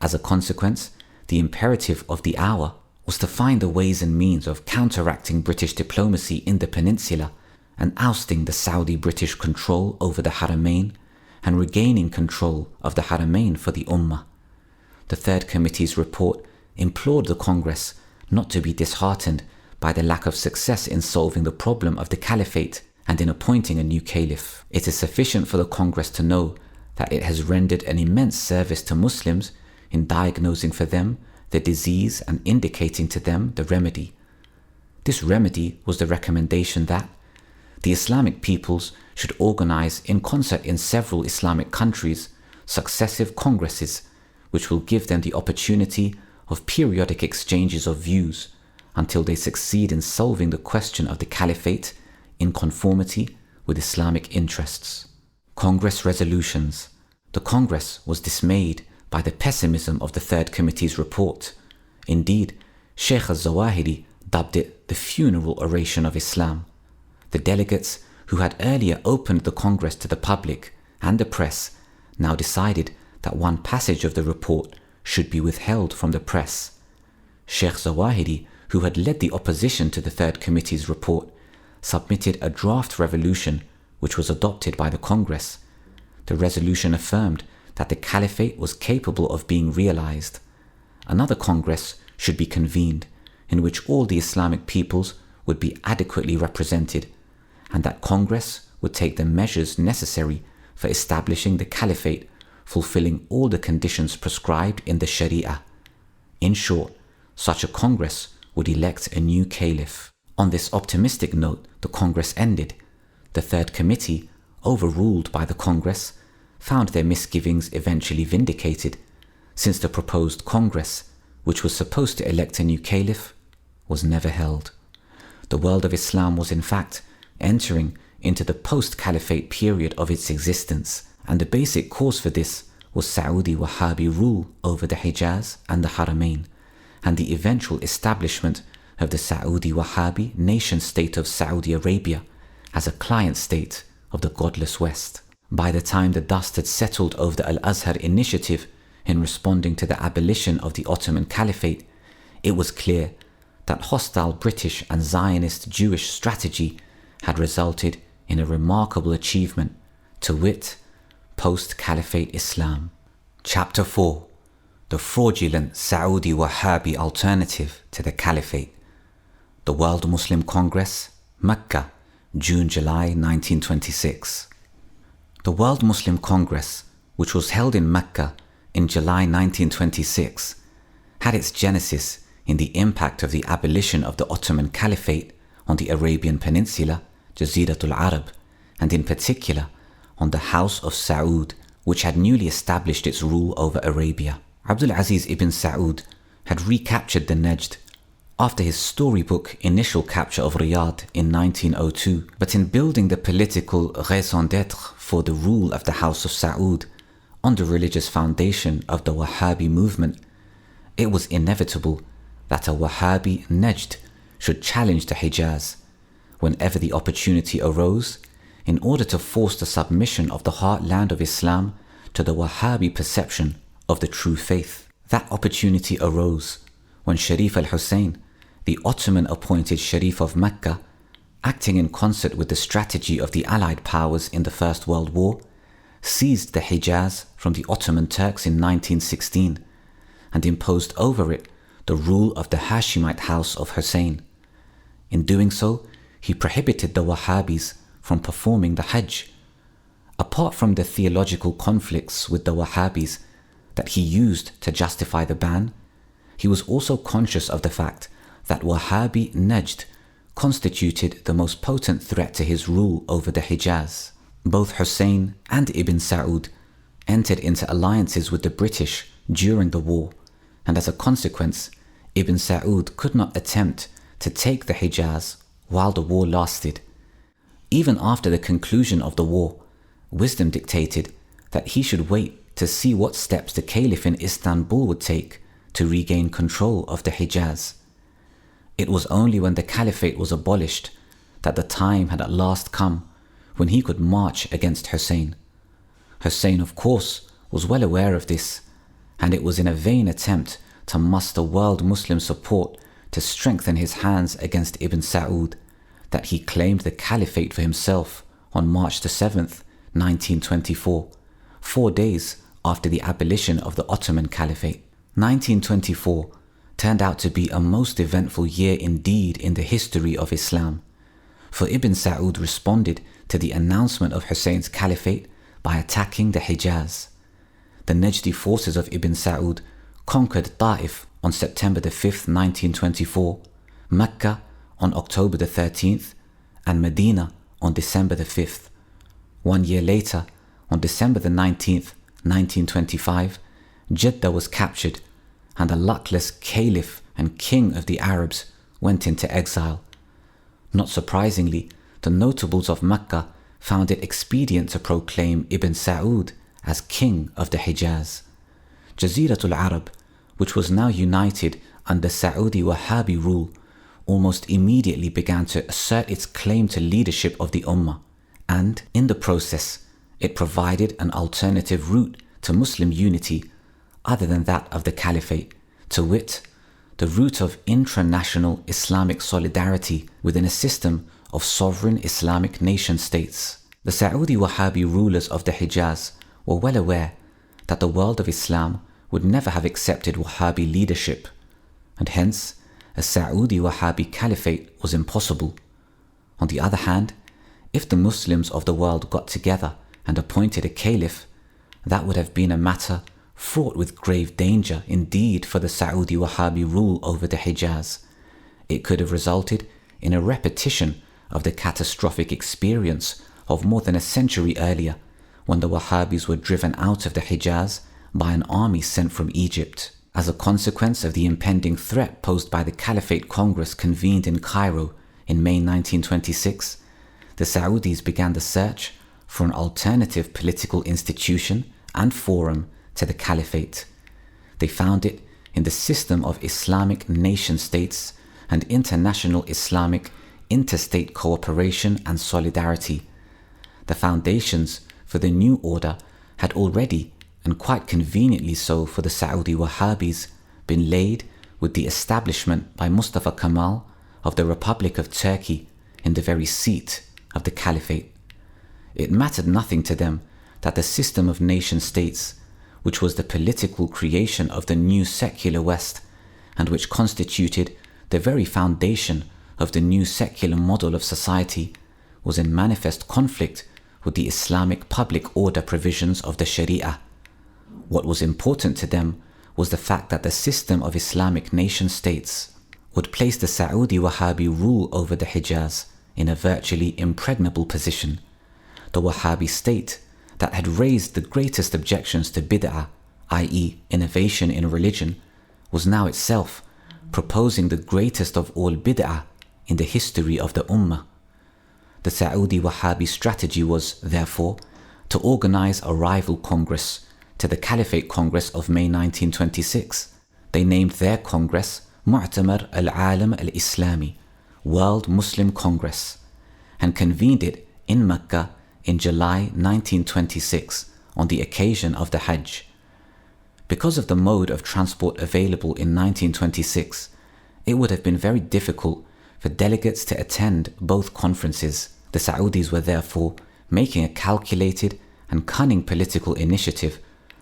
As a consequence, the imperative of the hour was to find the ways and means of counteracting British diplomacy in the peninsula and ousting the Saudi-British control over the Haramain and regaining control of the Haramain for the Ummah. The Third Committee's report implored the Congress not to be disheartened by the lack of success in solving the problem of the Caliphate and in appointing a new Caliph. It is sufficient for the Congress to know that it has rendered an immense service to Muslims in diagnosing for them the disease and indicating to them the remedy. This remedy was the recommendation that the Islamic peoples should organize in concert in several Islamic countries successive congresses which will give them the opportunity of periodic exchanges of views until they succeed in solving the question of the Caliphate in conformity with Islamic interests. Congress resolutions. The Congress was dismayed by the pessimism of the Third Committee's report. Indeed, Sheikh al-Zawahiri dubbed it the funeral oration of Islam. The delegates who had earlier opened the Congress to the public and the press now decided that one passage of the report should be withheld from the press. Sheikh Zawahiri, who had led the opposition to the Third Committee's report, submitted a draft resolution which was adopted by the Congress. The resolution affirmed that the Caliphate was capable of being realized. Another Congress should be convened in which all the Islamic peoples would be adequately represented, and that Congress would take the measures necessary for establishing the Caliphate, fulfilling all the conditions prescribed in the Sharia. In short, such a Congress would elect a new Caliph. On this optimistic note, the Congress ended. The Third Committee, overruled by the Congress, found their misgivings eventually vindicated, since the proposed Congress, which was supposed to elect a new Caliph, was never held. The world of Islam was in fact entering into the post-Caliphate period of its existence, and the basic cause for this was Saudi Wahhabi rule over the Hejaz and the Haramain, and the eventual establishment of the Saudi Wahhabi nation-state of Saudi Arabia as a client state of the godless West. By the time the dust had settled over the Al-Azhar initiative in responding to the abolition of the Ottoman Caliphate, it was clear that hostile British and Zionist Jewish strategy had resulted in a remarkable achievement, to wit, post-Caliphate Islam. Chapter 4: The fraudulent Saudi Wahhabi alternative to the Caliphate. The World Muslim Congress, Mecca, June-July 1926. The World Muslim Congress, which was held in Mecca in July 1926, had its genesis in the impact of the abolition of the Ottoman Caliphate on the Arabian Peninsula, Jaziratul Arab, and in particular on the House of Saud, which had newly established its rule over Arabia. Abdul Aziz ibn Saud had recaptured the Najd after his storybook initial capture of Riyadh in 1902, but in building the political raison d'etre for the rule of the House of Saud on the religious foundation of the Wahhabi movement, it was inevitable that a Wahhabi Najd should challenge the Hejaz whenever the opportunity arose in order to force the submission of the heartland of Islam to the Wahhabi perception of the true faith. That opportunity arose when Sharif al-Hosein, the Ottoman-appointed Sharif of Mecca, acting in concert with the strategy of the Allied powers in the First World War, seized the Hejaz from the Ottoman Turks in 1916 and imposed over it the rule of the Hashemite house of Hosein. In doing so, he prohibited the Wahhabis from performing the Hajj. Apart from the theological conflicts with the Wahhabis that he used to justify the ban, he was also conscious of the fact that Wahhabi Najd constituted the most potent threat to his rule over the Hejaz. Both Hosein and Ibn Saud entered into alliances with the British during the war, and as a consequence, Ibn Saud could not attempt to take the Hejaz while the war lasted. Even after the conclusion of the war, wisdom dictated that he should wait to see what steps the Caliph in Istanbul would take to regain control of the Hejaz. It was only when the Caliphate was abolished that the time had at last come when he could march against Hosein. Hosein, of course, was well aware of this, and it was in a vain attempt to muster world Muslim support to strengthen his hands against Ibn Saud that he claimed the Caliphate for himself on March the 7th, 1924, 4 days after the abolition of the Ottoman Caliphate. 1924 turned out to be a most eventful year indeed in the history of Islam, for Ibn Saud responded to the announcement of Husein's Caliphate by attacking the Hejaz. The Najdi forces of Ibn Saud conquered Ta'if on September the 5th, 1924, Mecca on October the 13th, and Medina on December the 5th. 1 year later, on December the 19th, 1925, Jeddah was captured, and the luckless Caliph and King of the Arabs went into exile. Not surprisingly, the notables of Mecca found it expedient to proclaim Ibn Saud as King of the Hejaz. Jaziratul Arab, which was now united under Saudi Wahhabi rule, almost immediately began to assert its claim to leadership of the Ummah, and in the process, it provided an alternative route to Muslim unity other than that of the Caliphate, to wit, the route of intranational Islamic solidarity within a system of sovereign Islamic nation-states. The Saudi Wahhabi rulers of the Hejaz were well aware that the world of Islam would never have accepted Wahhabi leadership, and hence a Saudi Wahhabi Caliphate was impossible. On the other hand, if the Muslims of the world got together and appointed a Caliph, that would have been a matter fraught with grave danger indeed for the Saudi Wahhabi rule over the Hejaz. It could have resulted in a repetition of the catastrophic experience of more than a century earlier, when the Wahhabis were driven out of the Hejaz by an army sent from Egypt. As a consequence of the impending threat posed by the Caliphate Congress convened in Cairo in May 1926, the Saudis began the search for an alternative political institution and forum to the Caliphate. They found it in the system of Islamic nation-states and international Islamic interstate cooperation and solidarity. The foundations for the new order had already, and quite conveniently so for the Saudi Wahhabis, been laid with the establishment by Mustafa Kemal of the Republic of Turkey in the very seat of the Caliphate. It mattered nothing to them that the system of nation-states, which was the political creation of the new secular West, and which constituted the very foundation of the new secular model of society, was in manifest conflict with the Islamic public order provisions of the Sharia. What was important to them was the fact that the system of Islamic nation-states would place the Saudi Wahhabi rule over the Hejaz in a virtually impregnable position. The Wahhabi state that had raised the greatest objections to bid'ah, i.e. innovation in religion, was now itself proposing the greatest of all bid'ah in the history of the Ummah. The Saudi Wahhabi strategy was, therefore, to organize a rival congress to the Caliphate Congress of May 1926. They named their congress Mu'tamar al-Alam al-Islami, World Muslim Congress, and convened it in Mecca in July 1926 on the occasion of the Hajj. Because of the mode of transport available in 1926, it would have been very difficult for delegates to attend both conferences. The Saudis were therefore making a calculated and cunning political initiative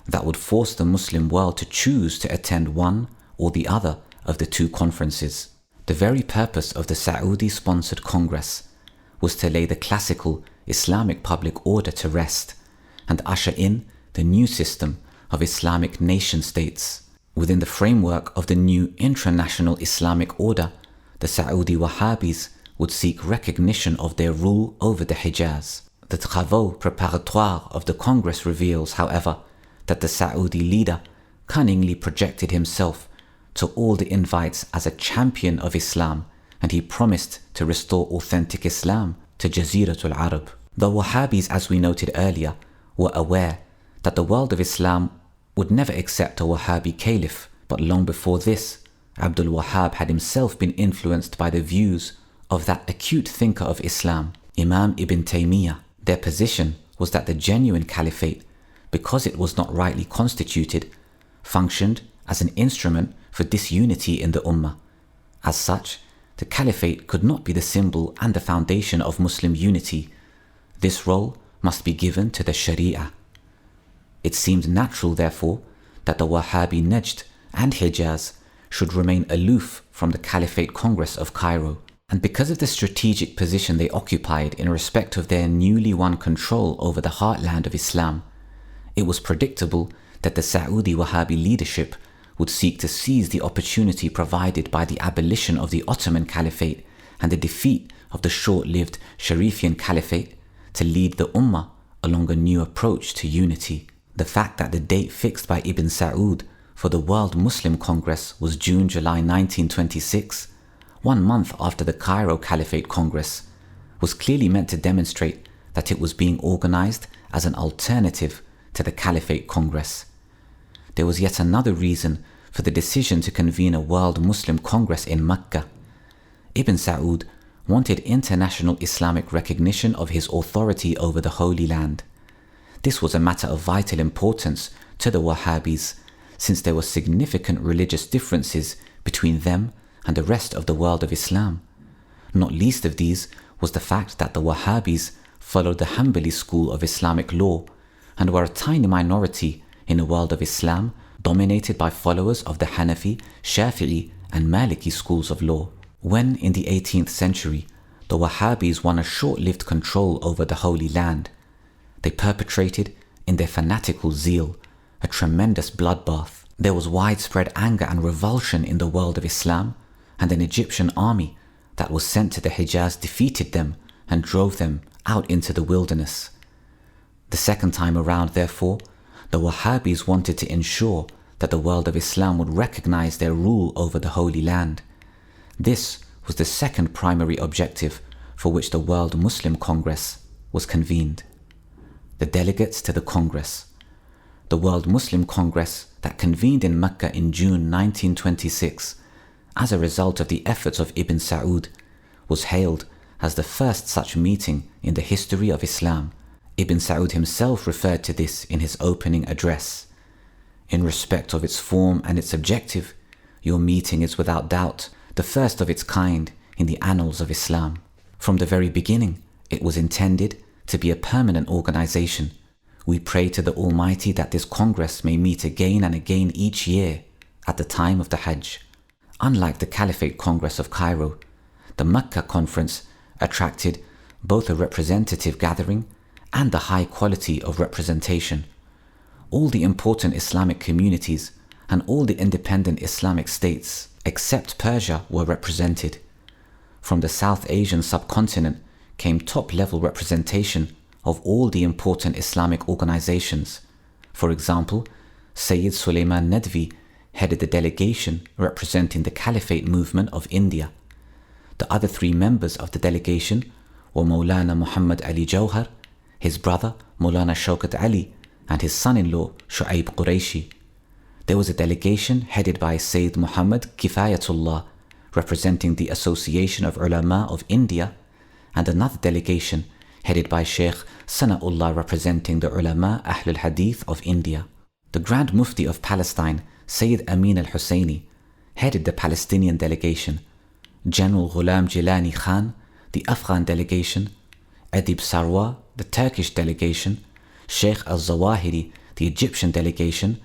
that would force the Muslim world to choose to attend one or the other of the two conferences. The very purpose of the Saudi-sponsored Congress was to lay the classical Islamic public order to rest and usher in the new system of Islamic nation-states. Within the framework of the new international Islamic order, the Saudi Wahhabis would seek recognition of their rule over the Hejaz. The travaux préparatoires of the Congress reveals, however, that the Saudi leader cunningly projected himself to all the invites as a champion of Islam, and he promised to restore authentic Islam to Jaziratul Arab. The Wahhabis, as we noted earlier, were aware that the world of Islam would never accept a Wahhabi caliph, but long before this, Abdul Wahhab had himself been influenced by the views of that acute thinker of Islam, Imam Ibn Taymiyyah. Their position was that the genuine caliphate, because it was not rightly constituted, functioned as an instrument for disunity in the Ummah. As such, the caliphate could not be the symbol and the foundation of Muslim unity. This role must be given to the Sharia. It seemed natural, therefore, that the Wahhabi Najd and Hejaz should remain aloof from the Caliphate Congress of Cairo. And because of the strategic position they occupied in respect of their newly won control over the heartland of Islam, it was predictable that the Saudi Wahhabi leadership would seek to seize the opportunity provided by the abolition of the Ottoman Caliphate and the defeat of the short-lived Sharifian Caliphate to lead the Ummah along a new approach to unity. The fact that the date fixed by Ibn Saud for the World Muslim Congress was June-July 1926, 1 month after the Cairo Caliphate Congress, was clearly meant to demonstrate that it was being organized as an alternative to the Caliphate Congress. There was yet another reason for the decision to convene a World Muslim Congress in Mecca. Ibn Saud wanted international Islamic recognition of his authority over the Holy Land. This was a matter of vital importance to the Wahhabis, since there were significant religious differences between them and the rest of the world of Islam. Not least of these was the fact that the Wahhabis followed the Hanbali school of Islamic law and were a tiny minority in a world of Islam dominated by followers of the Hanafi, Shafi'i and Maliki schools of law. When in the 18th century the Wahhabis won a short-lived control over the Holy Land, they perpetrated, in their fanatical zeal, a tremendous bloodbath. There was widespread anger and revulsion in the world of Islam, and an Egyptian army that was sent to the Hejaz defeated them and drove them out into the wilderness. The second time around, therefore, the Wahhabis wanted to ensure that the world of Islam would recognize their rule over the Holy Land. This was the second primary objective for which the World Muslim Congress was convened. The delegates to the Congress. the World Muslim Congress that convened in Mecca in June 1926, as a result of the efforts of Ibn Saud, was hailed as the first such meeting in the history of Islam. Ibn Saud himself referred to this in his opening address. In respect of its form and its objective, your meeting is without doubt the first of its kind in the annals of Islam. From the very beginning, it was intended to be a permanent organization. We pray to the Almighty that this Congress may meet again and again each year at the time of the Hajj. Unlike the Caliphate Congress of Cairo, the Mecca Conference attracted both a representative gathering and the high quality of representation. All the important Islamic communities and all the independent Islamic states, except Persia, were represented. From the South Asian subcontinent came top-level representation of all the important Islamic organizations. For example, Sayyid Sulaiman Nadvi headed the delegation representing the Caliphate movement of India. The other three members of the delegation were Maulana Muhammad Ali Jawhar, his brother Maulana Shaukat Ali, and his son-in-law Shu'aib Quraishi. There was a delegation headed by Sayyid Muhammad Kifayatullah, representing the Association of Ulama of India, and another delegation headed by Sheikh Sana'ullah, representing the Ulama Ahlul Hadith of India. The Grand Mufti of Palestine, Sayyid Amin al-Husseini, headed the Palestinian delegation. General Ghulam Jilani Khan, the Afghan delegation, Adib Sarwa, the Turkish delegation, Sheikh al-Zawahiri, the Egyptian delegation,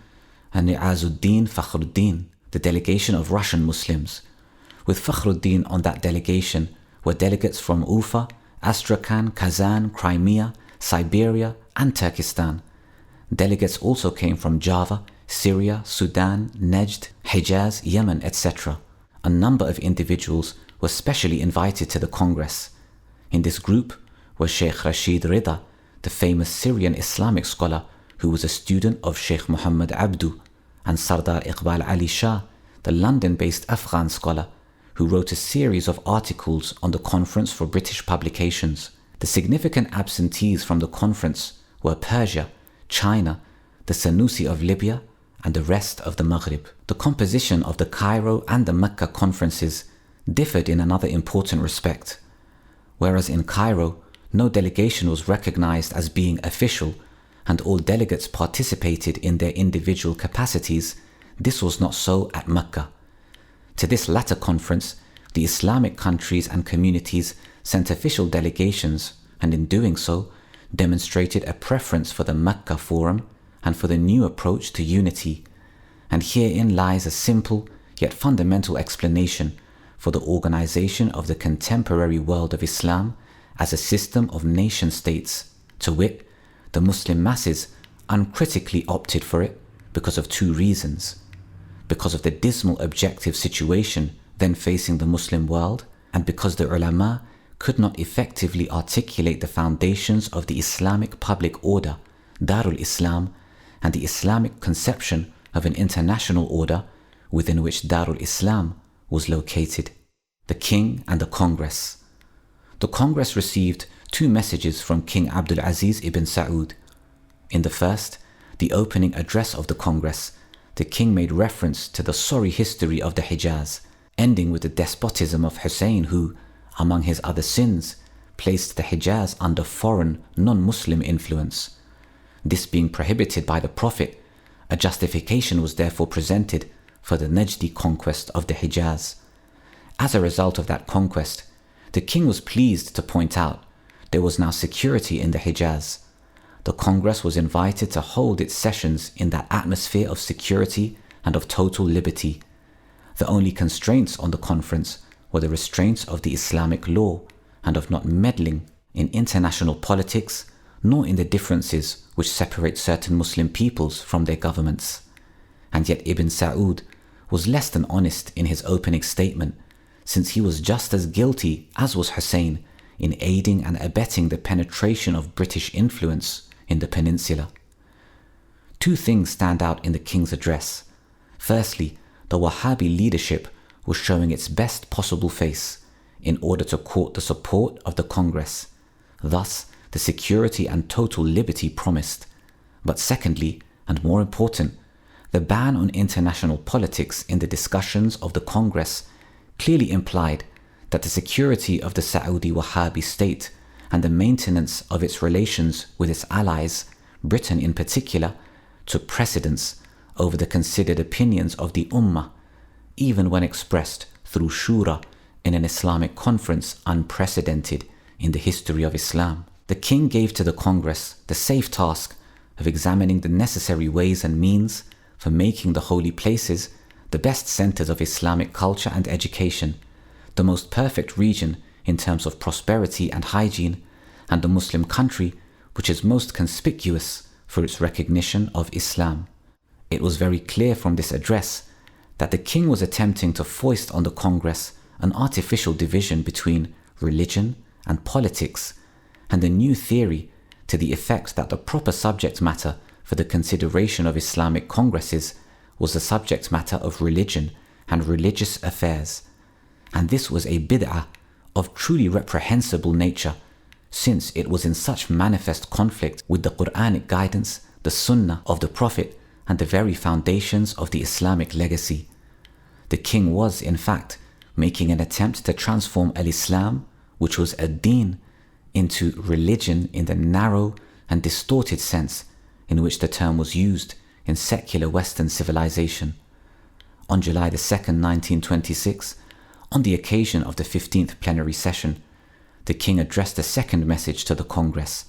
and Ni'azuddin Fakhruddin, the delegation of Russian Muslims. With Fakhruddin on that delegation were delegates from Ufa, Astrakhan, Kazan, Crimea, Siberia, and Turkestan. Delegates also came from Java, Syria, Sudan, Najd, Hejaz, Yemen, etc. A number of individuals were specially invited to the Congress. In this group were Sheikh Rashid Rida, the famous Syrian Islamic scholar who was a student of Sheikh Muhammad Abdu, and Sardar Iqbal Ali Shah, the London-based Afghan scholar who wrote a series of articles on the conference for British publications. The significant absentees from the conference were Persia, China, the Sanusi of Libya, and the rest of the Maghrib. The composition of the Cairo and the Mecca conferences differed in another important respect. Whereas in Cairo, no delegation was recognized as being official and all delegates participated in their individual capacities, this was not so at Mecca. To this latter conference, the Islamic countries and communities sent official delegations, and in doing so, demonstrated a preference for the Mecca Forum and for the new approach to unity. And herein lies a simple yet fundamental explanation for the organization of the contemporary world of Islam as a system of nation-states, to wit, the Muslim masses uncritically opted for it because of two reasons: because of the dismal objective situation then facing the Muslim world, and because the ulama could not effectively articulate the foundations of the Islamic public order, Darul Islam, and the Islamic conception of an international order within which Darul Islam was located. The King and the Congress. The Congress received two messages from King Abdul Aziz ibn Saud. In the first, the opening address of the Congress, the king made reference to the sorry history of the Hejaz, ending with the despotism of Hosein who, among his other sins, placed the Hejaz under foreign, non-Muslim influence. This being prohibited by the Prophet, a justification was therefore presented for the Najdi conquest of the Hejaz. As a result of that conquest, the king was pleased to point out there was now security in the Hejaz. The Congress was invited to hold its sessions in that atmosphere of security and of total liberty. The only constraints on the conference were the restraints of the Islamic law and of not meddling in international politics nor in the differences which separate certain Muslim peoples from their governments. And yet Ibn Saud was less than honest in his opening statement, since he was just as guilty as was Hosein in aiding and abetting the penetration of British influence in the peninsula. Two things stand out in the king's address. Firstly, the Wahhabi leadership was showing its best possible face in order to court the support of the Congress, thus the security and total liberty promised. But secondly, and more important, the ban on international politics in the discussions of the Congress clearly implied that the security of the Saudi Wahhabi state and the maintenance of its relations with its allies, Britain in particular, took precedence over the considered opinions of the Ummah, even when expressed through Shura in an Islamic conference unprecedented in the history of Islam. The king gave to the Congress the safe task of examining the necessary ways and means for making the holy places the best centers of Islamic culture and education, the most perfect region in terms of prosperity and hygiene, and the Muslim country which is most conspicuous for its recognition of Islam. It was very clear from this address that the king was attempting to foist on the Congress an artificial division between religion and politics, and a new theory to the effect that the proper subject matter for the consideration of Islamic congresses was the subject matter of religion and religious affairs. And this was a bid'ah of truly reprehensible nature, since it was in such manifest conflict with the Quranic guidance, the Sunnah of the Prophet, and the very foundations of the Islamic legacy. The king was, in fact, making an attempt to transform al-Islam, which was a deen, into religion in the narrow and distorted sense in which the term was used in secular Western civilization. On July 2nd, 1926, on the occasion of the 15th plenary session, the king addressed a second message to the Congress,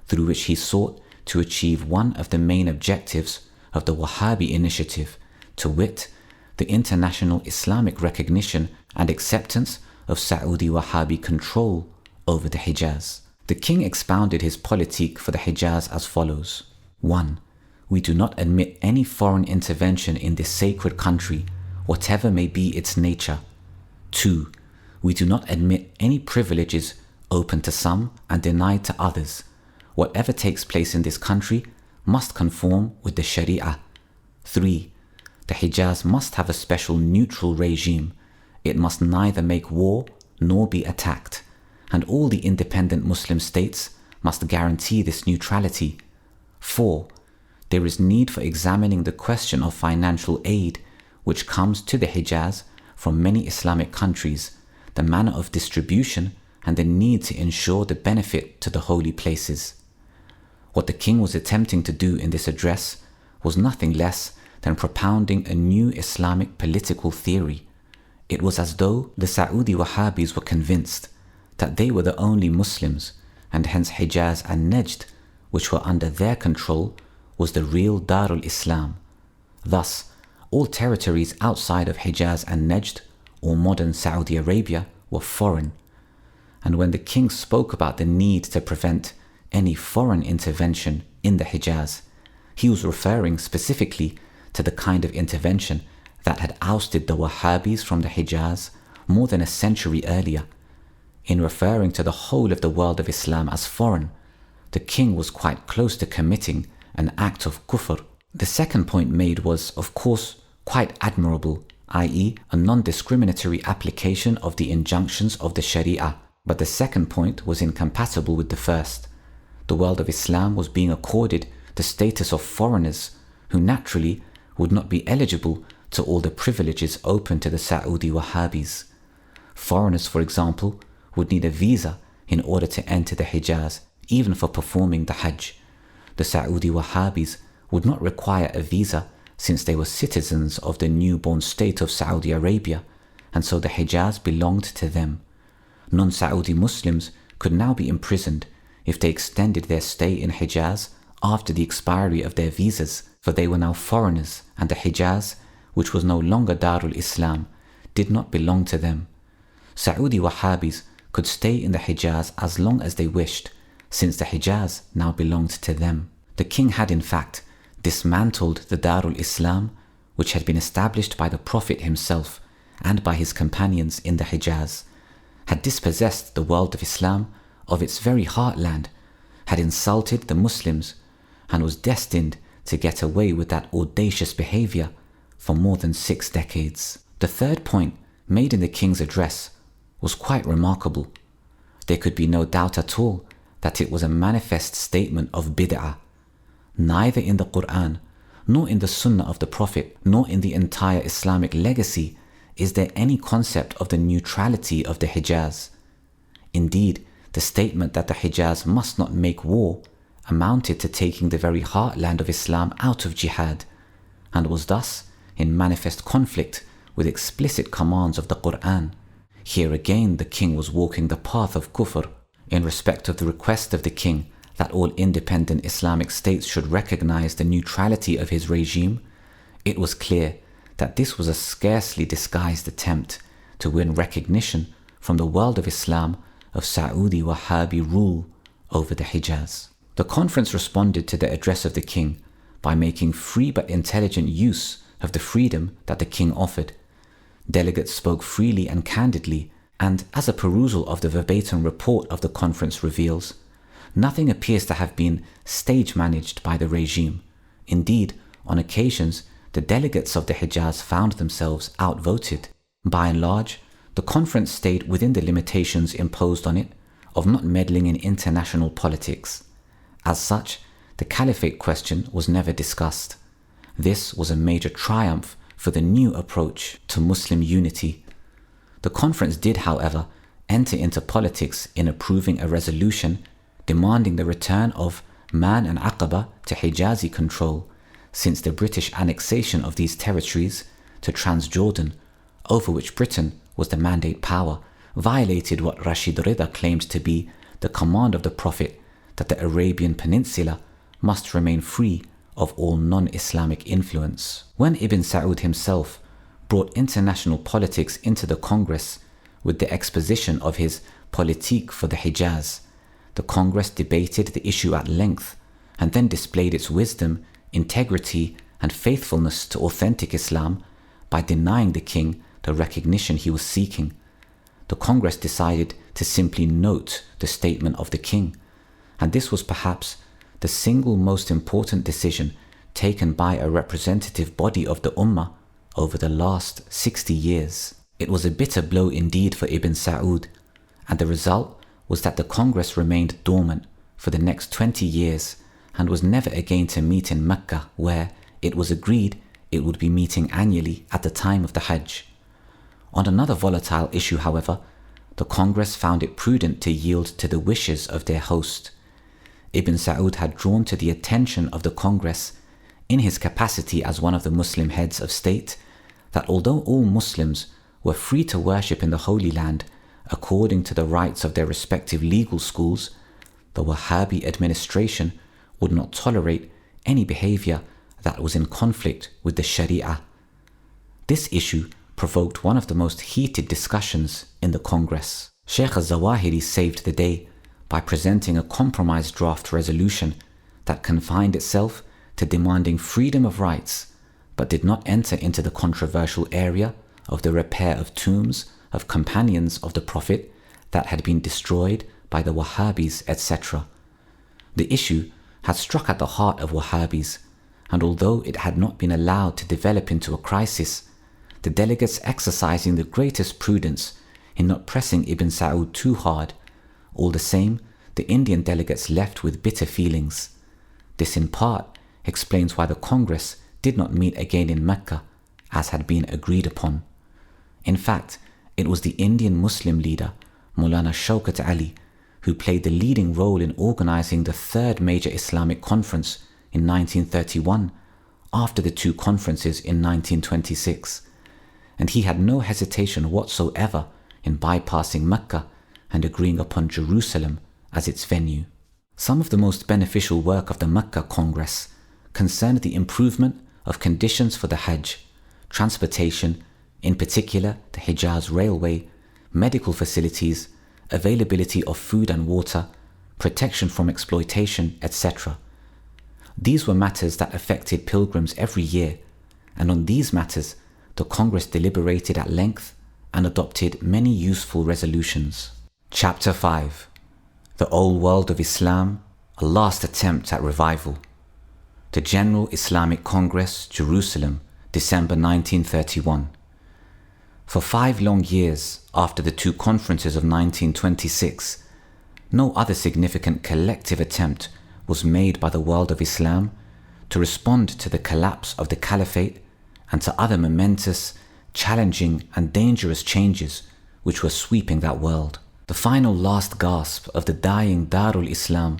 through which he sought to achieve one of the main objectives of the Wahhabi initiative, to wit, the international Islamic recognition and acceptance of Saudi Wahhabi control over the Hejaz. The king expounded his politique for the Hejaz as follows. 1. We do not admit any foreign intervention in this sacred country, whatever may be its nature. 2. We do not admit any privileges open to some and denied to others. Whatever takes place in this country must conform with the Sharia. 3. The Hejaz must have a special neutral regime. It must neither make war nor be attacked, and all the independent Muslim states must guarantee this neutrality. 4. There is need for examining the question of financial aid which comes to the Hejaz from many Islamic countries, the manner of distribution, and the need to ensure the benefit to the holy places. What the king was attempting to do in this address was nothing less than propounding a new Islamic political theory. It was as though the Saudi Wahhabis were convinced that they were the only Muslims, and hence Hejaz and Najd, which were under their control, was the real Darul Islam. Thus, all territories outside of Hejaz and Najd, or modern Saudi Arabia, were foreign. And when the king spoke about the need to prevent any foreign intervention in the Hejaz, he was referring specifically to the kind of intervention that had ousted the Wahhabis from the Hejaz more than a century earlier. In referring to the whole of the world of Islam as foreign, the king was quite close to committing an act of kufr. The second point made was, of course, quite admirable, i.e. a non-discriminatory application of the injunctions of the Sharia. But the second point was incompatible with the first. The world of Islam was being accorded the status of foreigners who naturally would not be eligible to all the privileges open to the Saudi Wahhabis. Foreigners, for example, would need a visa in order to enter the Hejaz, even for performing the Hajj. The Saudi Wahhabis would not require a visa since they were citizens of the newborn state of Saudi Arabia, and so the Hejaz belonged to them. Non-Saudi Muslims could now be imprisoned if they extended their stay in Hejaz after the expiry of their visas, for they were now foreigners, and the Hejaz, which was no longer Darul Islam, did not belong to them. Saudi Wahhabis could stay in the Hejaz as long as they wished, since the Hejaz now belonged to them. The king had in fact dismantled the Darul Islam, which had been established by the Prophet himself and by his companions in the Hejaz, had dispossessed the world of Islam of its very heartland, had insulted the Muslims, and was destined to get away with that audacious behavior for more than 6 decades. The third point made in the king's address was quite remarkable. There could be no doubt at all that it was a manifest statement of bid'ah. Neither in the Quran nor in the Sunnah of the Prophet, nor in the entire Islamic legacy is there any concept of the neutrality of the Hejaz. Indeed, the statement that the Hejaz must not make war amounted to taking the very heartland of Islam out of jihad, and was thus in manifest conflict with explicit commands of the Quran. Here again the king was walking the path of kufr. In respect of the request of the king that all independent Islamic states should recognize the neutrality of his regime, it was clear that this was a scarcely disguised attempt to win recognition from the world of Islam of Saudi Wahhabi rule over the Hejaz. The conference responded to the address of the king by making free but intelligent use of the freedom that the king offered. Delegates spoke freely and candidly, and as a perusal of the verbatim report of the conference reveals, nothing appears to have been stage managed by the regime. Indeed, on occasions, the delegates of the Hejaz found themselves outvoted. By and large, the conference stayed within the limitations imposed on it of not meddling in international politics. As such, the Caliphate question was never discussed. This was a major triumph for the new approach to Muslim unity. The conference did, however, enter into politics in approving a resolution demanding the return of Man and Aqaba to Hijazi control since the British annexation of these territories to Transjordan, over which Britain was the mandate power, violated what Rashid Rida claimed to be the command of the Prophet that the Arabian Peninsula must remain free of all non-Islamic influence. When Ibn Saud himself brought international politics into the Congress with the exposition of his Politique for the Hejaz, the Congress debated the issue at length and then displayed its wisdom, integrity, and faithfulness to authentic Islam by denying the king the recognition he was seeking. The Congress decided to simply note the statement of the king, and this was perhaps the single most important decision taken by a representative body of the Ummah over the last 60 years. It was a bitter blow indeed for Ibn Saud, and the result was that the Congress remained dormant for the next 20 years and was never again to meet in Mecca, where it was agreed it would be meeting annually at the time of the Hajj. On another volatile issue, however, the Congress found it prudent to yield to the wishes of their host. Ibn Saud had drawn to the attention of the Congress, in his capacity as one of the Muslim heads of state, that although all Muslims were free to worship in the Holy Land according to the rights of their respective legal schools, the Wahhabi administration would not tolerate any behavior that was in conflict with the Sharia. This issue provoked one of the most heated discussions in the Congress. Sheikh al-Zawahiri saved the day by presenting a compromise draft resolution that confined itself to demanding freedom of rights, but did not enter into the controversial area of the repair of tombs of companions of the Prophet that had been destroyed by the Wahhabis, etc. The issue had struck at the heart of Wahhabis, and although it had not been allowed to develop into a crisis, the delegates exercising the greatest prudence in not pressing Ibn Saud too hard, all the same, the Indian delegates left with bitter feelings. This in part explains why the Congress did not meet again in Mecca, as had been agreed upon. In fact, it was the Indian Muslim leader, Maulana Shaukat Ali, who played the leading role in organizing the third major Islamic conference in 1931, after the two conferences in 1926, and he had no hesitation whatsoever in bypassing Mecca and agreeing upon Jerusalem as its venue. Some of the most beneficial work of the Mecca Congress concerned the improvement of conditions for the Hajj, transportation, in particular the Hejaz Railway, medical facilities, availability of food and water, protection from exploitation, etc. These were matters that affected pilgrims every year, and on these matters the Congress deliberated at length and adopted many useful resolutions. Chapter 5. The Old World of Islam, a Last Attempt at Revival. The General Islamic Congress, Jerusalem, December 1931. For 5 long years after the two conferences of 1926, no other significant collective attempt was made by the world of Islam to respond to the collapse of the Caliphate and to other momentous, challenging and dangerous changes which were sweeping that world. The final last gasp of the dying Darul Islam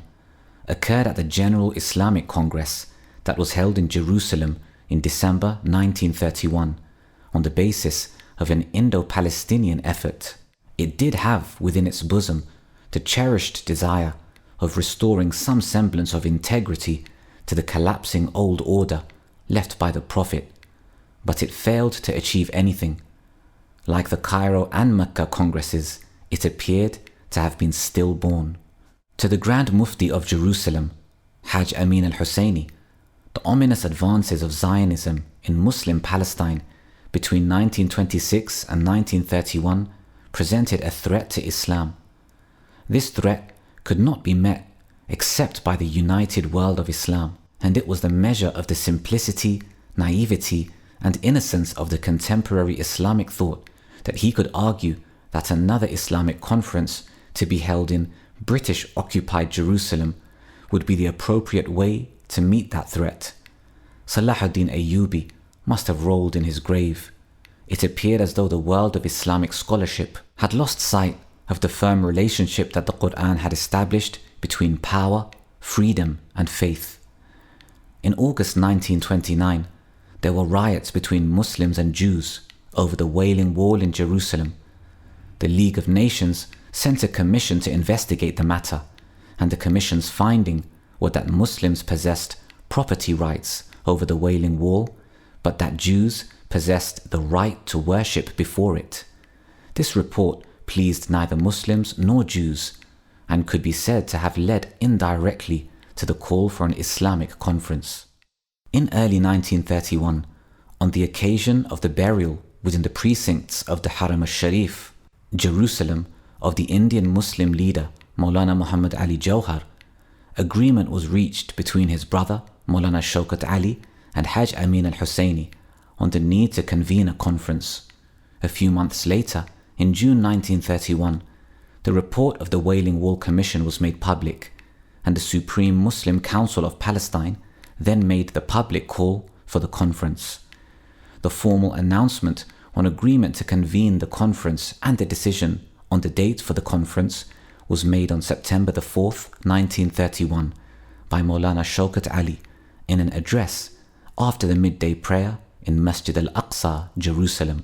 occurred at the General Islamic Congress that was held in Jerusalem in December 1931 on the basis of an Indo-Palestinian effort. It did have within its bosom the cherished desire of restoring some semblance of integrity to the collapsing old order left by the Prophet, but it failed to achieve anything. Like the Cairo and Mecca congresses, it appeared to have been stillborn. To the Grand Mufti of Jerusalem, Haj Amin al-Husseini, the ominous advances of Zionism in Muslim Palestine between 1926 and 1931 presented a threat to Islam. This threat could not be met except by the united world of Islam, and it was the measure of the simplicity, naivety, and innocence of the contemporary Islamic thought that he could argue that another Islamic conference to be held in British-occupied Jerusalem would be the appropriate way to meet that threat. Salahuddin Ayyubi must have rolled in his grave. It appeared as though the world of Islamic scholarship had lost sight of the firm relationship that the Quran had established between power, freedom, and faith. In August 1929, there were riots between Muslims and Jews over the Wailing Wall in Jerusalem. The League of Nations sent a commission to investigate the matter, and the commission's finding was that Muslims possessed property rights over the Wailing Wall, but that Jews possessed the right to worship before it. This report pleased neither Muslims nor Jews, and could be said to have led indirectly to the call for an Islamic conference. In early 1931, on the occasion of the burial within the precincts of the Haram al-Sharif, Jerusalem, of the Indian Muslim leader Maulana Muhammad Ali Jauhar, agreement was reached between his brother Maulana Shaukat Ali and Haj Amin al-Husseini on the need to convene a conference. A few months later, in June 1931, the report of the Wailing Wall Commission was made public, and the Supreme Muslim Council of Palestine then made the public call for the conference. The formal announcement on agreement to convene the conference and the decision on the date for the conference was made on September the 4th, 1931 by Maulana Shaukat Ali in an address after the midday prayer in Masjid al-Aqsa, Jerusalem.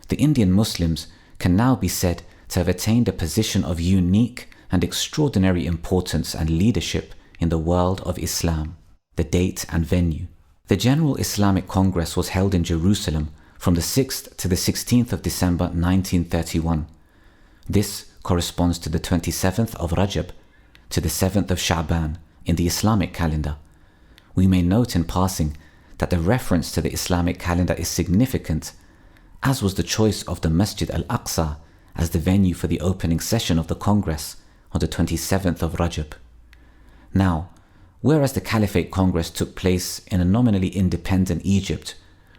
The Indian Muslims can now be said to have attained a position of unique and extraordinary importance and leadership in the world of Islam. The date and venue. The General Islamic Congress was held in Jerusalem from the 6th to the 16th of December 1931. This corresponds to the 27th of Rajab to the 7th of Sha'ban in the Islamic calendar. We may note in passing that the reference to the Islamic calendar is significant, as was the choice of the Masjid al-Aqsa as the venue for the opening session of the Congress on the 27th of Rajab. Now, whereas the Caliphate Congress took place in a nominally independent Egypt,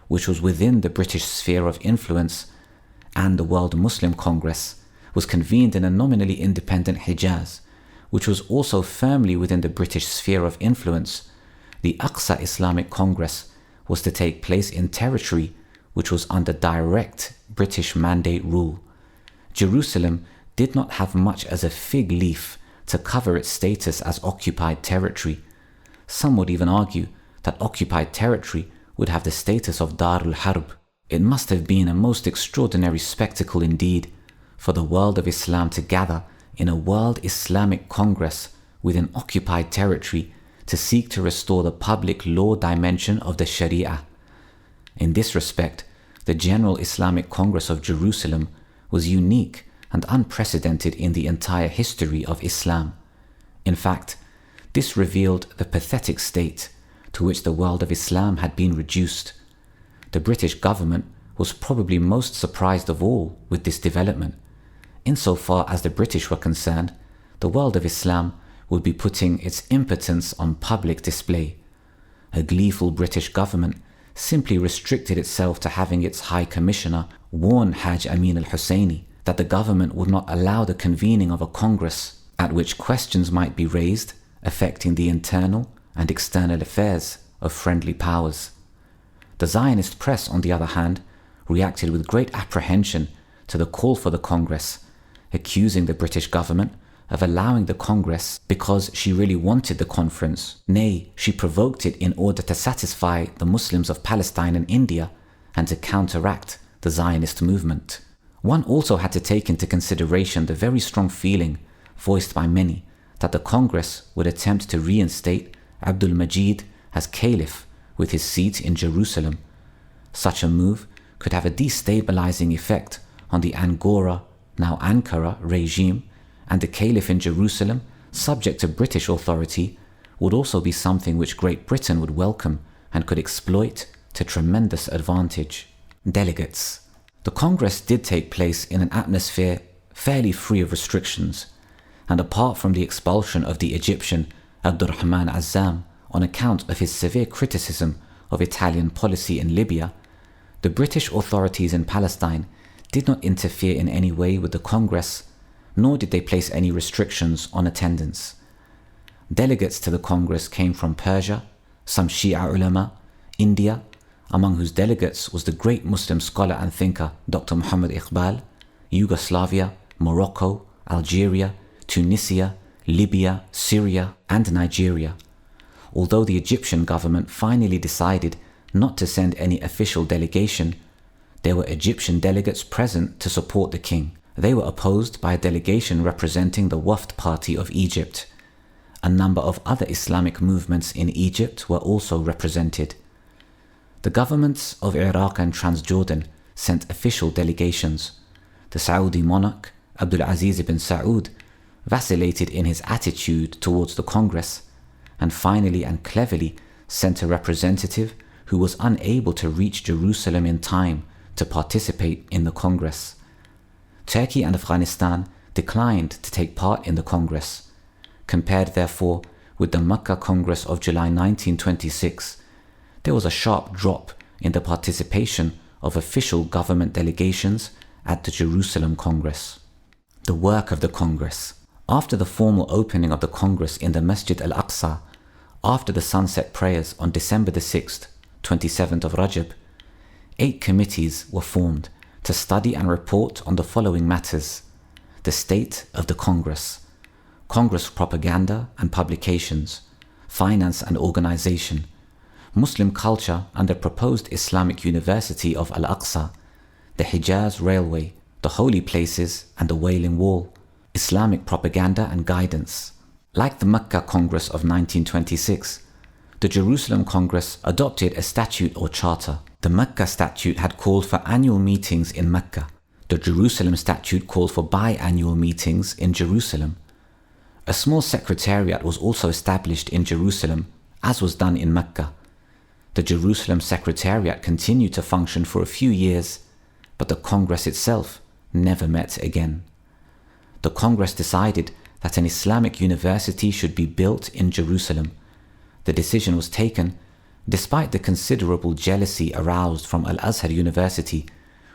which was within the British sphere of influence, and the World Muslim Congress was convened in a nominally independent Hejaz, which was also firmly within the British sphere of influence, the Aqsa Islamic Congress was to take place in territory which was under direct British mandate rule. Jerusalem did not have much as a fig leaf to cover its status as occupied territory. Some would even argue that occupied territory would have the status of Darul Harb. It must have been a most extraordinary spectacle indeed for the world of Islam to gather in a World Islamic Congress within occupied territory to seek to restore the public law dimension of the Sharia. In this respect, the General Islamic Congress of Jerusalem was unique and unprecedented in the entire history of Islam. In fact, this revealed the pathetic state to which the world of Islam had been reduced. The British government was probably most surprised of all with this development. Insofar as the British were concerned, the world of Islam would be putting its impotence on public display. A gleeful British government simply restricted itself to having its High Commissioner warn Haj Amin al-Husseini that the government would not allow the convening of a congress at which questions might be raised affecting the internal and external affairs of friendly powers. The Zionist press, on the other hand, reacted with great apprehension to the call for the Congress, accusing the British government of allowing the Congress because she really wanted the conference. Nay, she provoked it in order to satisfy the Muslims of Palestine and India and to counteract the Zionist movement. One also had to take into consideration the very strong feeling voiced by many that the Congress would attempt to reinstate Abdul Majid as Caliph with his seat in Jerusalem. Such a move could have a destabilizing effect on the Angora, now Ankara, regime, and the Caliph in Jerusalem, subject to British authority, would also be something which Great Britain would welcome and could exploit to tremendous advantage. Delegates. The Congress did take place in an atmosphere fairly free of restrictions, and apart from the expulsion of the Egyptian Abdurrahman Azzam on account of his severe criticism of Italian policy in Libya, the British authorities in Palestine did not interfere in any way with the Congress, nor did they place any restrictions on attendance. Delegates to the Congress came from Persia, some Shia ulama, India, among whose delegates was the great Muslim scholar and thinker Dr. Muhammad Iqbal, Yugoslavia, Morocco, Algeria, Tunisia, Libya, Syria, and Nigeria. Although the Egyptian government finally decided not to send any official delegation, there were Egyptian delegates present to support the king. They were opposed by a delegation representing the Wafd Party of Egypt. A number of other Islamic movements in Egypt were also represented. The governments of Iraq and Transjordan sent official delegations. The Saudi monarch, Abdul Aziz ibn Saud, vacillated in his attitude towards the Congress, and finally and cleverly sent a representative who was unable to reach Jerusalem in time to participate in the Congress. Turkey and Afghanistan declined to take part in the Congress. Compared, therefore, with the Mecca Congress of July 1926, there was a sharp drop in the participation of official government delegations at the Jerusalem Congress. The work of the Congress. After the formal opening of the Congress in the Masjid al-Aqsa, after the sunset prayers on December the 6th, 27th of Rajab, 8 committees were formed to study and report on the following matters: the state of the Congress, Congress propaganda and publications, finance and organization, Muslim culture and the proposed Islamic University of Al-Aqsa, the Hejaz Railway, the holy places and the Wailing Wall, Islamic propaganda and guidance. Like the Mecca Congress of 1926, the Jerusalem Congress adopted a statute or charter. The Mecca statute had called for annual meetings in Mecca. The Jerusalem statute called for biannual meetings in Jerusalem. A small secretariat was also established in Jerusalem, as was done in Mecca. The Jerusalem secretariat continued to function for a few years, but the Congress itself never met again. The Congress decided that an Islamic university should be built in Jerusalem. The decision was taken despite the considerable jealousy aroused from Al-Azhar University,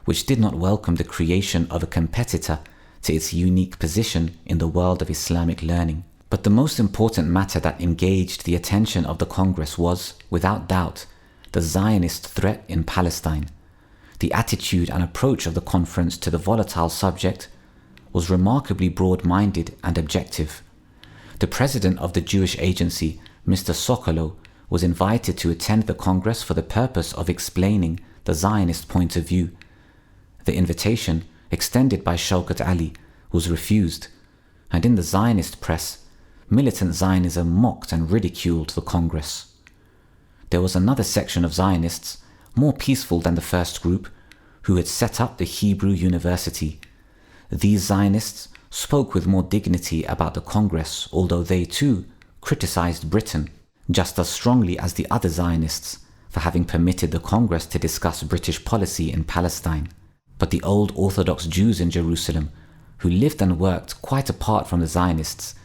which did not welcome the creation of a competitor to its unique position in the world of Islamic learning. But the most important matter that engaged the attention of the Congress was, without doubt, the Zionist threat in Palestine. The attitude and approach of the conference to the volatile subject was remarkably broad-minded and objective. The president of the Jewish Agency, Mr. Sokolow, was invited to attend the Congress for the purpose of explaining the Zionist point of view. The invitation, extended by Shaukat Ali, was refused, and in the Zionist press, militant Zionism mocked and ridiculed the Congress. There was another section of Zionists, more peaceful than the first group, who had set up the Hebrew University. These Zionists spoke with more dignity about the Congress, although they too criticized Britain just as strongly as the other Zionists for having permitted the Congress to discuss British policy in Palestine. But the old Orthodox Jews in Jerusalem, who lived and worked quite apart from the Zionists,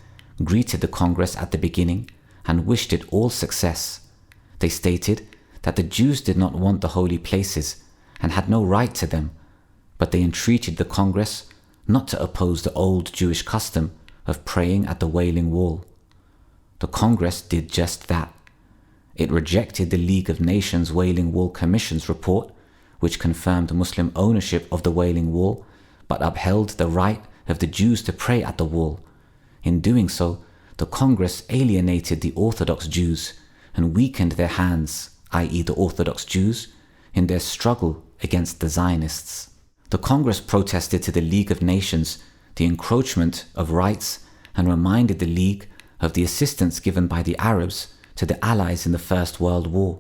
greeted the Congress at the beginning and wished it all success. They stated that the Jews did not want the holy places and had no right to them, but they entreated the Congress not to oppose the old Jewish custom of praying at the Wailing Wall. The Congress did just that. It rejected the League of Nations Wailing Wall Commission's report, which confirmed Muslim ownership of the Wailing Wall, but upheld the right of the Jews to pray at the wall. In doing so, the Congress alienated the Orthodox Jews and weakened their hands, i.e. the Orthodox Jews, in their struggle against the Zionists. The Congress protested to the League of Nations the encroachment of rights and reminded the League of the assistance given by the Arabs to the Allies in the First World War.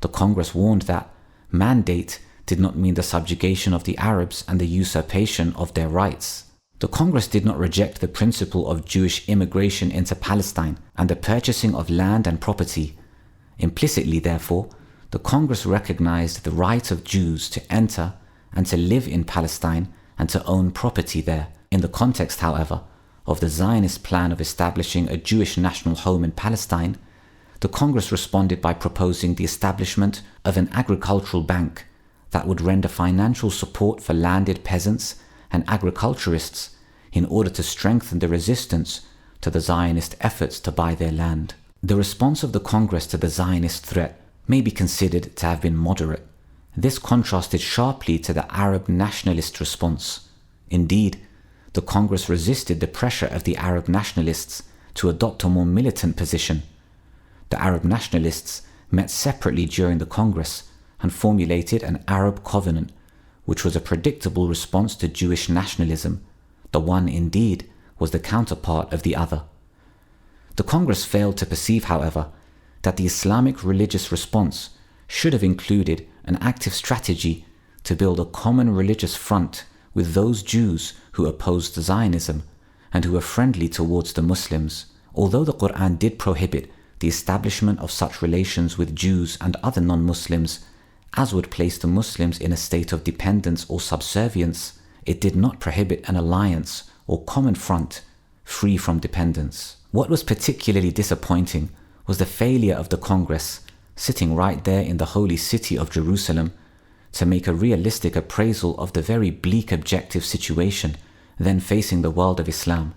The Congress warned that mandate did not mean the subjugation of the Arabs and the usurpation of their rights. The Congress did not reject the principle of Jewish immigration into Palestine and the purchasing of land and property. Implicitly, therefore, the Congress recognized the right of Jews to enter and to live in Palestine and to own property there. In the context, however, of the Zionist plan of establishing a Jewish national home in Palestine, the Congress responded by proposing the establishment of an agricultural bank that would render financial support for landed peasants and agriculturists in order to strengthen the resistance to the Zionist efforts to buy their land. The response of the Congress to the Zionist threat may be considered to have been moderate. This contrasted sharply to the Arab nationalist response. Indeed, the Congress resisted the pressure of the Arab nationalists to adopt a more militant position. The Arab nationalists met separately during the Congress and formulated an Arab covenant, which was a predictable response to Jewish nationalism. The one, indeed, was the counterpart of the other. The Congress failed to perceive, however, that the Islamic religious response should have included an active strategy to build a common religious front with those Jews who opposed Zionism and who were friendly towards the Muslims. Although the Quran did prohibit the establishment of such relations with Jews and other non-Muslims, as would place the Muslims in a state of dependence or subservience, it did not prohibit an alliance or common front free from dependence. What was particularly disappointing was the failure of the Congress, sitting right there in the holy city of Jerusalem, to make a realistic appraisal of the very bleak objective situation then facing the world of Islam,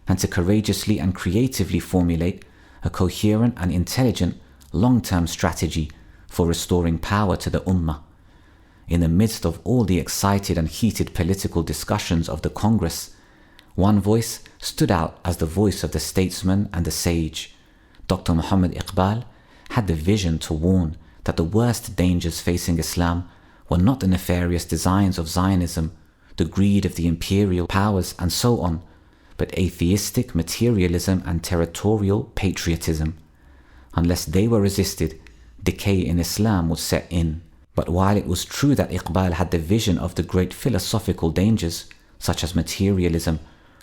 and to courageously and creatively formulate a coherent and intelligent long-term strategy for restoring power to the Ummah. In the midst of all the excited and heated political discussions of the Congress, one voice stood out as the voice of the statesman and the sage. Dr. Muhammad Iqbal had the vision to warn that the worst dangers facing Islam were not the nefarious designs of Zionism, the greed of the imperial powers and so on, but atheistic materialism and territorial patriotism. Unless they were resisted, decay in Islam would set in. But while it was true that Iqbal had the vision of the great philosophical dangers, such as materialism,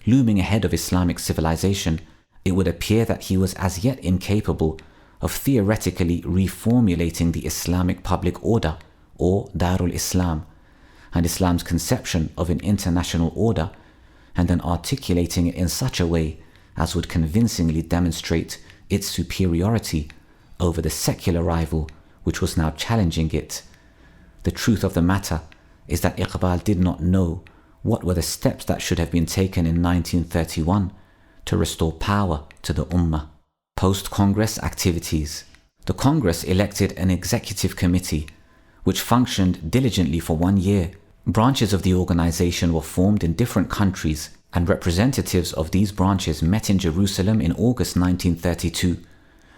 looming ahead of Islamic civilization, it would appear that he was as yet incapable of theoretically reformulating the Islamic public order, or Darul Islam, and Islam's conception of an international order, and then articulating it in such a way as would convincingly demonstrate its superiority over the secular rival which was now challenging it. The truth of the matter is that Iqbal did not know what were the steps that should have been taken in 1931 to restore power to the Ummah. Post-Congress activities. The Congress elected an executive committee which functioned diligently for 1 year. Branches of the organization were formed in different countries, and representatives of these branches met in Jerusalem in August 1932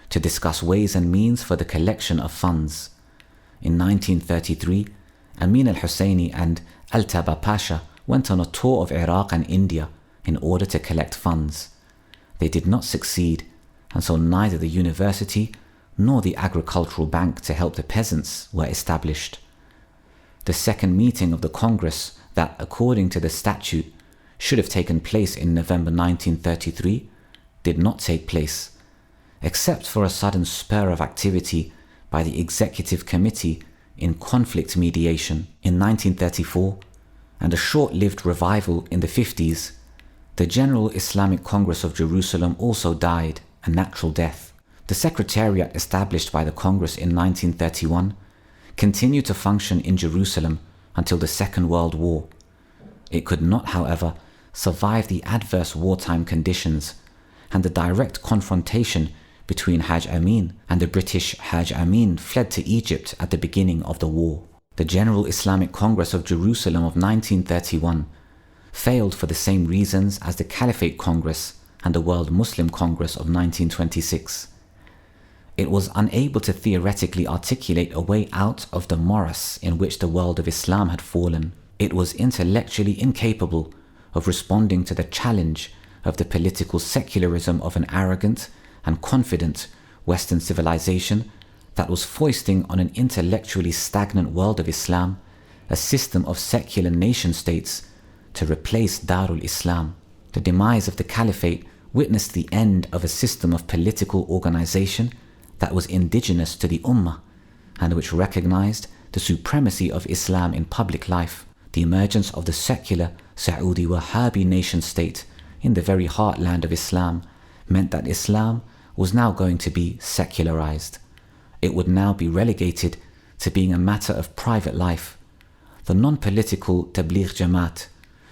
to discuss ways and means for the collection of funds. In 1933, Amin al-Husseini and Altaba Pasha went on a tour of Iraq and India in order to collect funds. They did not succeed, and so neither the university nor the agricultural bank to help the peasants were established. The second meeting of the Congress that, according to the statute, should have taken place in November 1933 did not take place, except for a sudden spur of activity by the Executive Committee in conflict mediation in 1934 and a short-lived revival in the 50s. The General Islamic Congress of Jerusalem also died a natural death. The Secretariat established by the Congress in 1931 continued to function in Jerusalem until the Second World War. It could not, however, survive the adverse wartime conditions and the direct confrontation between Haj Amin and the British Haj Amin fled to Egypt at the beginning of the war. The General Islamic Congress of Jerusalem of 1931 failed for the same reasons as the Caliphate Congress and the World Muslim Congress of 1926. It was unable to theoretically articulate a way out of the morass in which the world of Islam had fallen. It was intellectually incapable of responding to the challenge of the political secularism of an arrogant and confident Western civilization that was foisting on an intellectually stagnant world of Islam a system of secular nation-states to replace Darul Islam. The demise of the Caliphate witnessed the end of a system of political organization that was indigenous to the Ummah and which recognized the supremacy of Islam in public life. The emergence of the secular Saudi Wahhabi nation-state in the very heartland of Islam meant that Islam was now going to be secularized. It would now be relegated to being a matter of private life. The non-political Tabligh Jamaat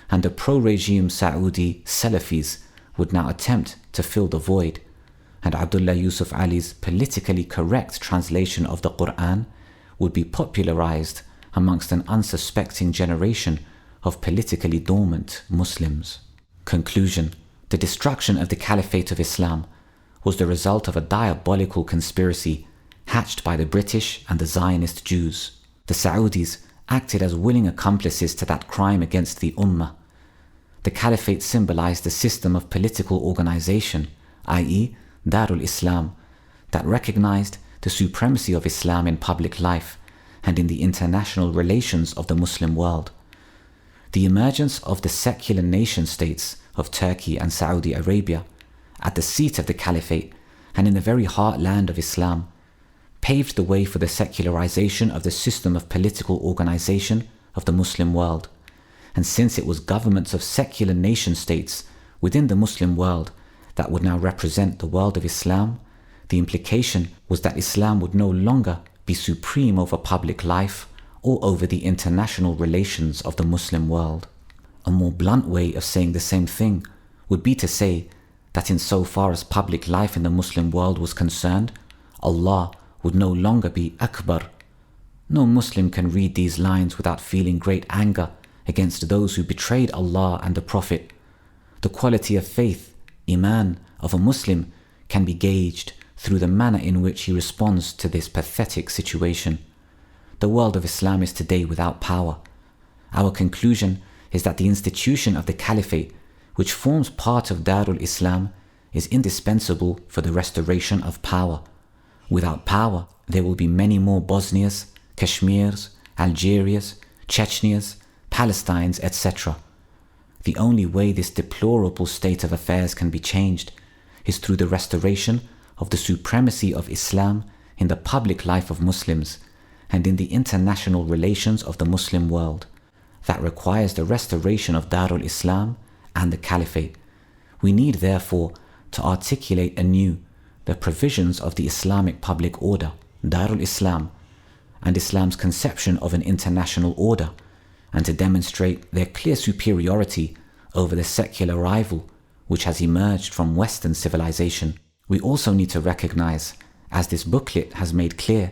and the pro-regime Saudi Salafis would now attempt to fill the void, and Abdullah Yusuf Ali's politically correct translation of the Quran would be popularized amongst an unsuspecting generation of politically dormant Muslims. Conclusion: the destruction of the Caliphate of Islam was the result of a diabolical conspiracy hatched by the British and the Zionist Jews. The Saudis acted as willing accomplices to that crime against the Ummah. The Caliphate symbolized a system of political organization, i.e. Darul Islam, that recognized the supremacy of Islam in public life and in the international relations of the Muslim world. The emergence of the secular nation-states of Turkey and Saudi Arabia at the seat of the Caliphate and in the very heartland of Islam paved the way for the secularization of the system of political organization of the Muslim world. And since it was governments of secular nation-states within the Muslim world that would now represent the world of Islam, the implication was that Islam would no longer be supreme over public life or over the international relations of the Muslim world. A more blunt way of saying the same thing would be to say that insofar as public life in the Muslim world was concerned, Allah would no longer be Akbar. No Muslim can read these lines without feeling great anger against those who betrayed Allah and the Prophet. The quality of faith, Iman, of a Muslim can be gauged through the manner in which he responds to this pathetic situation. The world of Islam is today without power. Our conclusion is that the institution of the Caliphate, which forms part of Darul Islam, is indispensable for the restoration of power. Without power, there will be many more Bosnias, Kashmirs, Algerias, Chechnyas, Palestines, etc. The only way this deplorable state of affairs can be changed is through the restoration of the supremacy of Islam in the public life of Muslims and in the international relations of the Muslim world. That requires the restoration of Darul Islam and the Caliphate. We need therefore to articulate anew the provisions of the Islamic public order, Darul Islam, and Islam's conception of an international order, and to demonstrate their clear superiority over the secular rival which has emerged from Western civilization. We also need to recognize, as this booklet has made clear,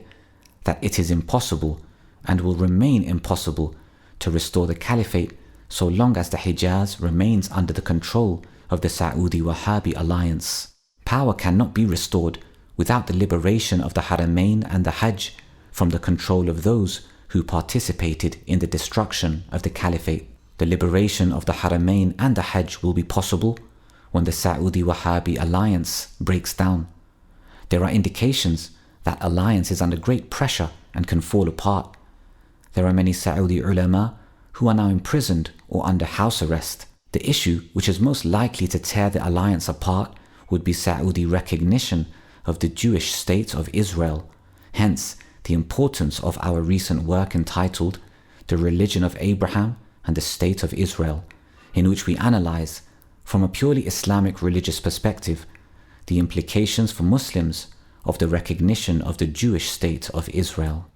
that it is impossible and will remain impossible to restore the Caliphate so long as the Hejaz remains under the control of the Saudi Wahhabi alliance. Power cannot be restored without the liberation of the Haramain and the Hajj from the control of those who participated in the destruction of the Caliphate. The liberation of the Haramain and the Hajj will be possible when the Saudi Wahhabi alliance breaks down. There are indications that alliance is under great pressure and can fall apart. There are many Saudi ulama who are now imprisoned or under house arrest. The issue which is most likely to tear the alliance apart would be Saudi recognition of the Jewish state of Israel. Hence, the importance of our recent work entitled The Religion of Abraham and the State of Israel, in which we analyze, from a purely Islamic religious perspective, the implications for Muslims of the recognition of the Jewish state of Israel.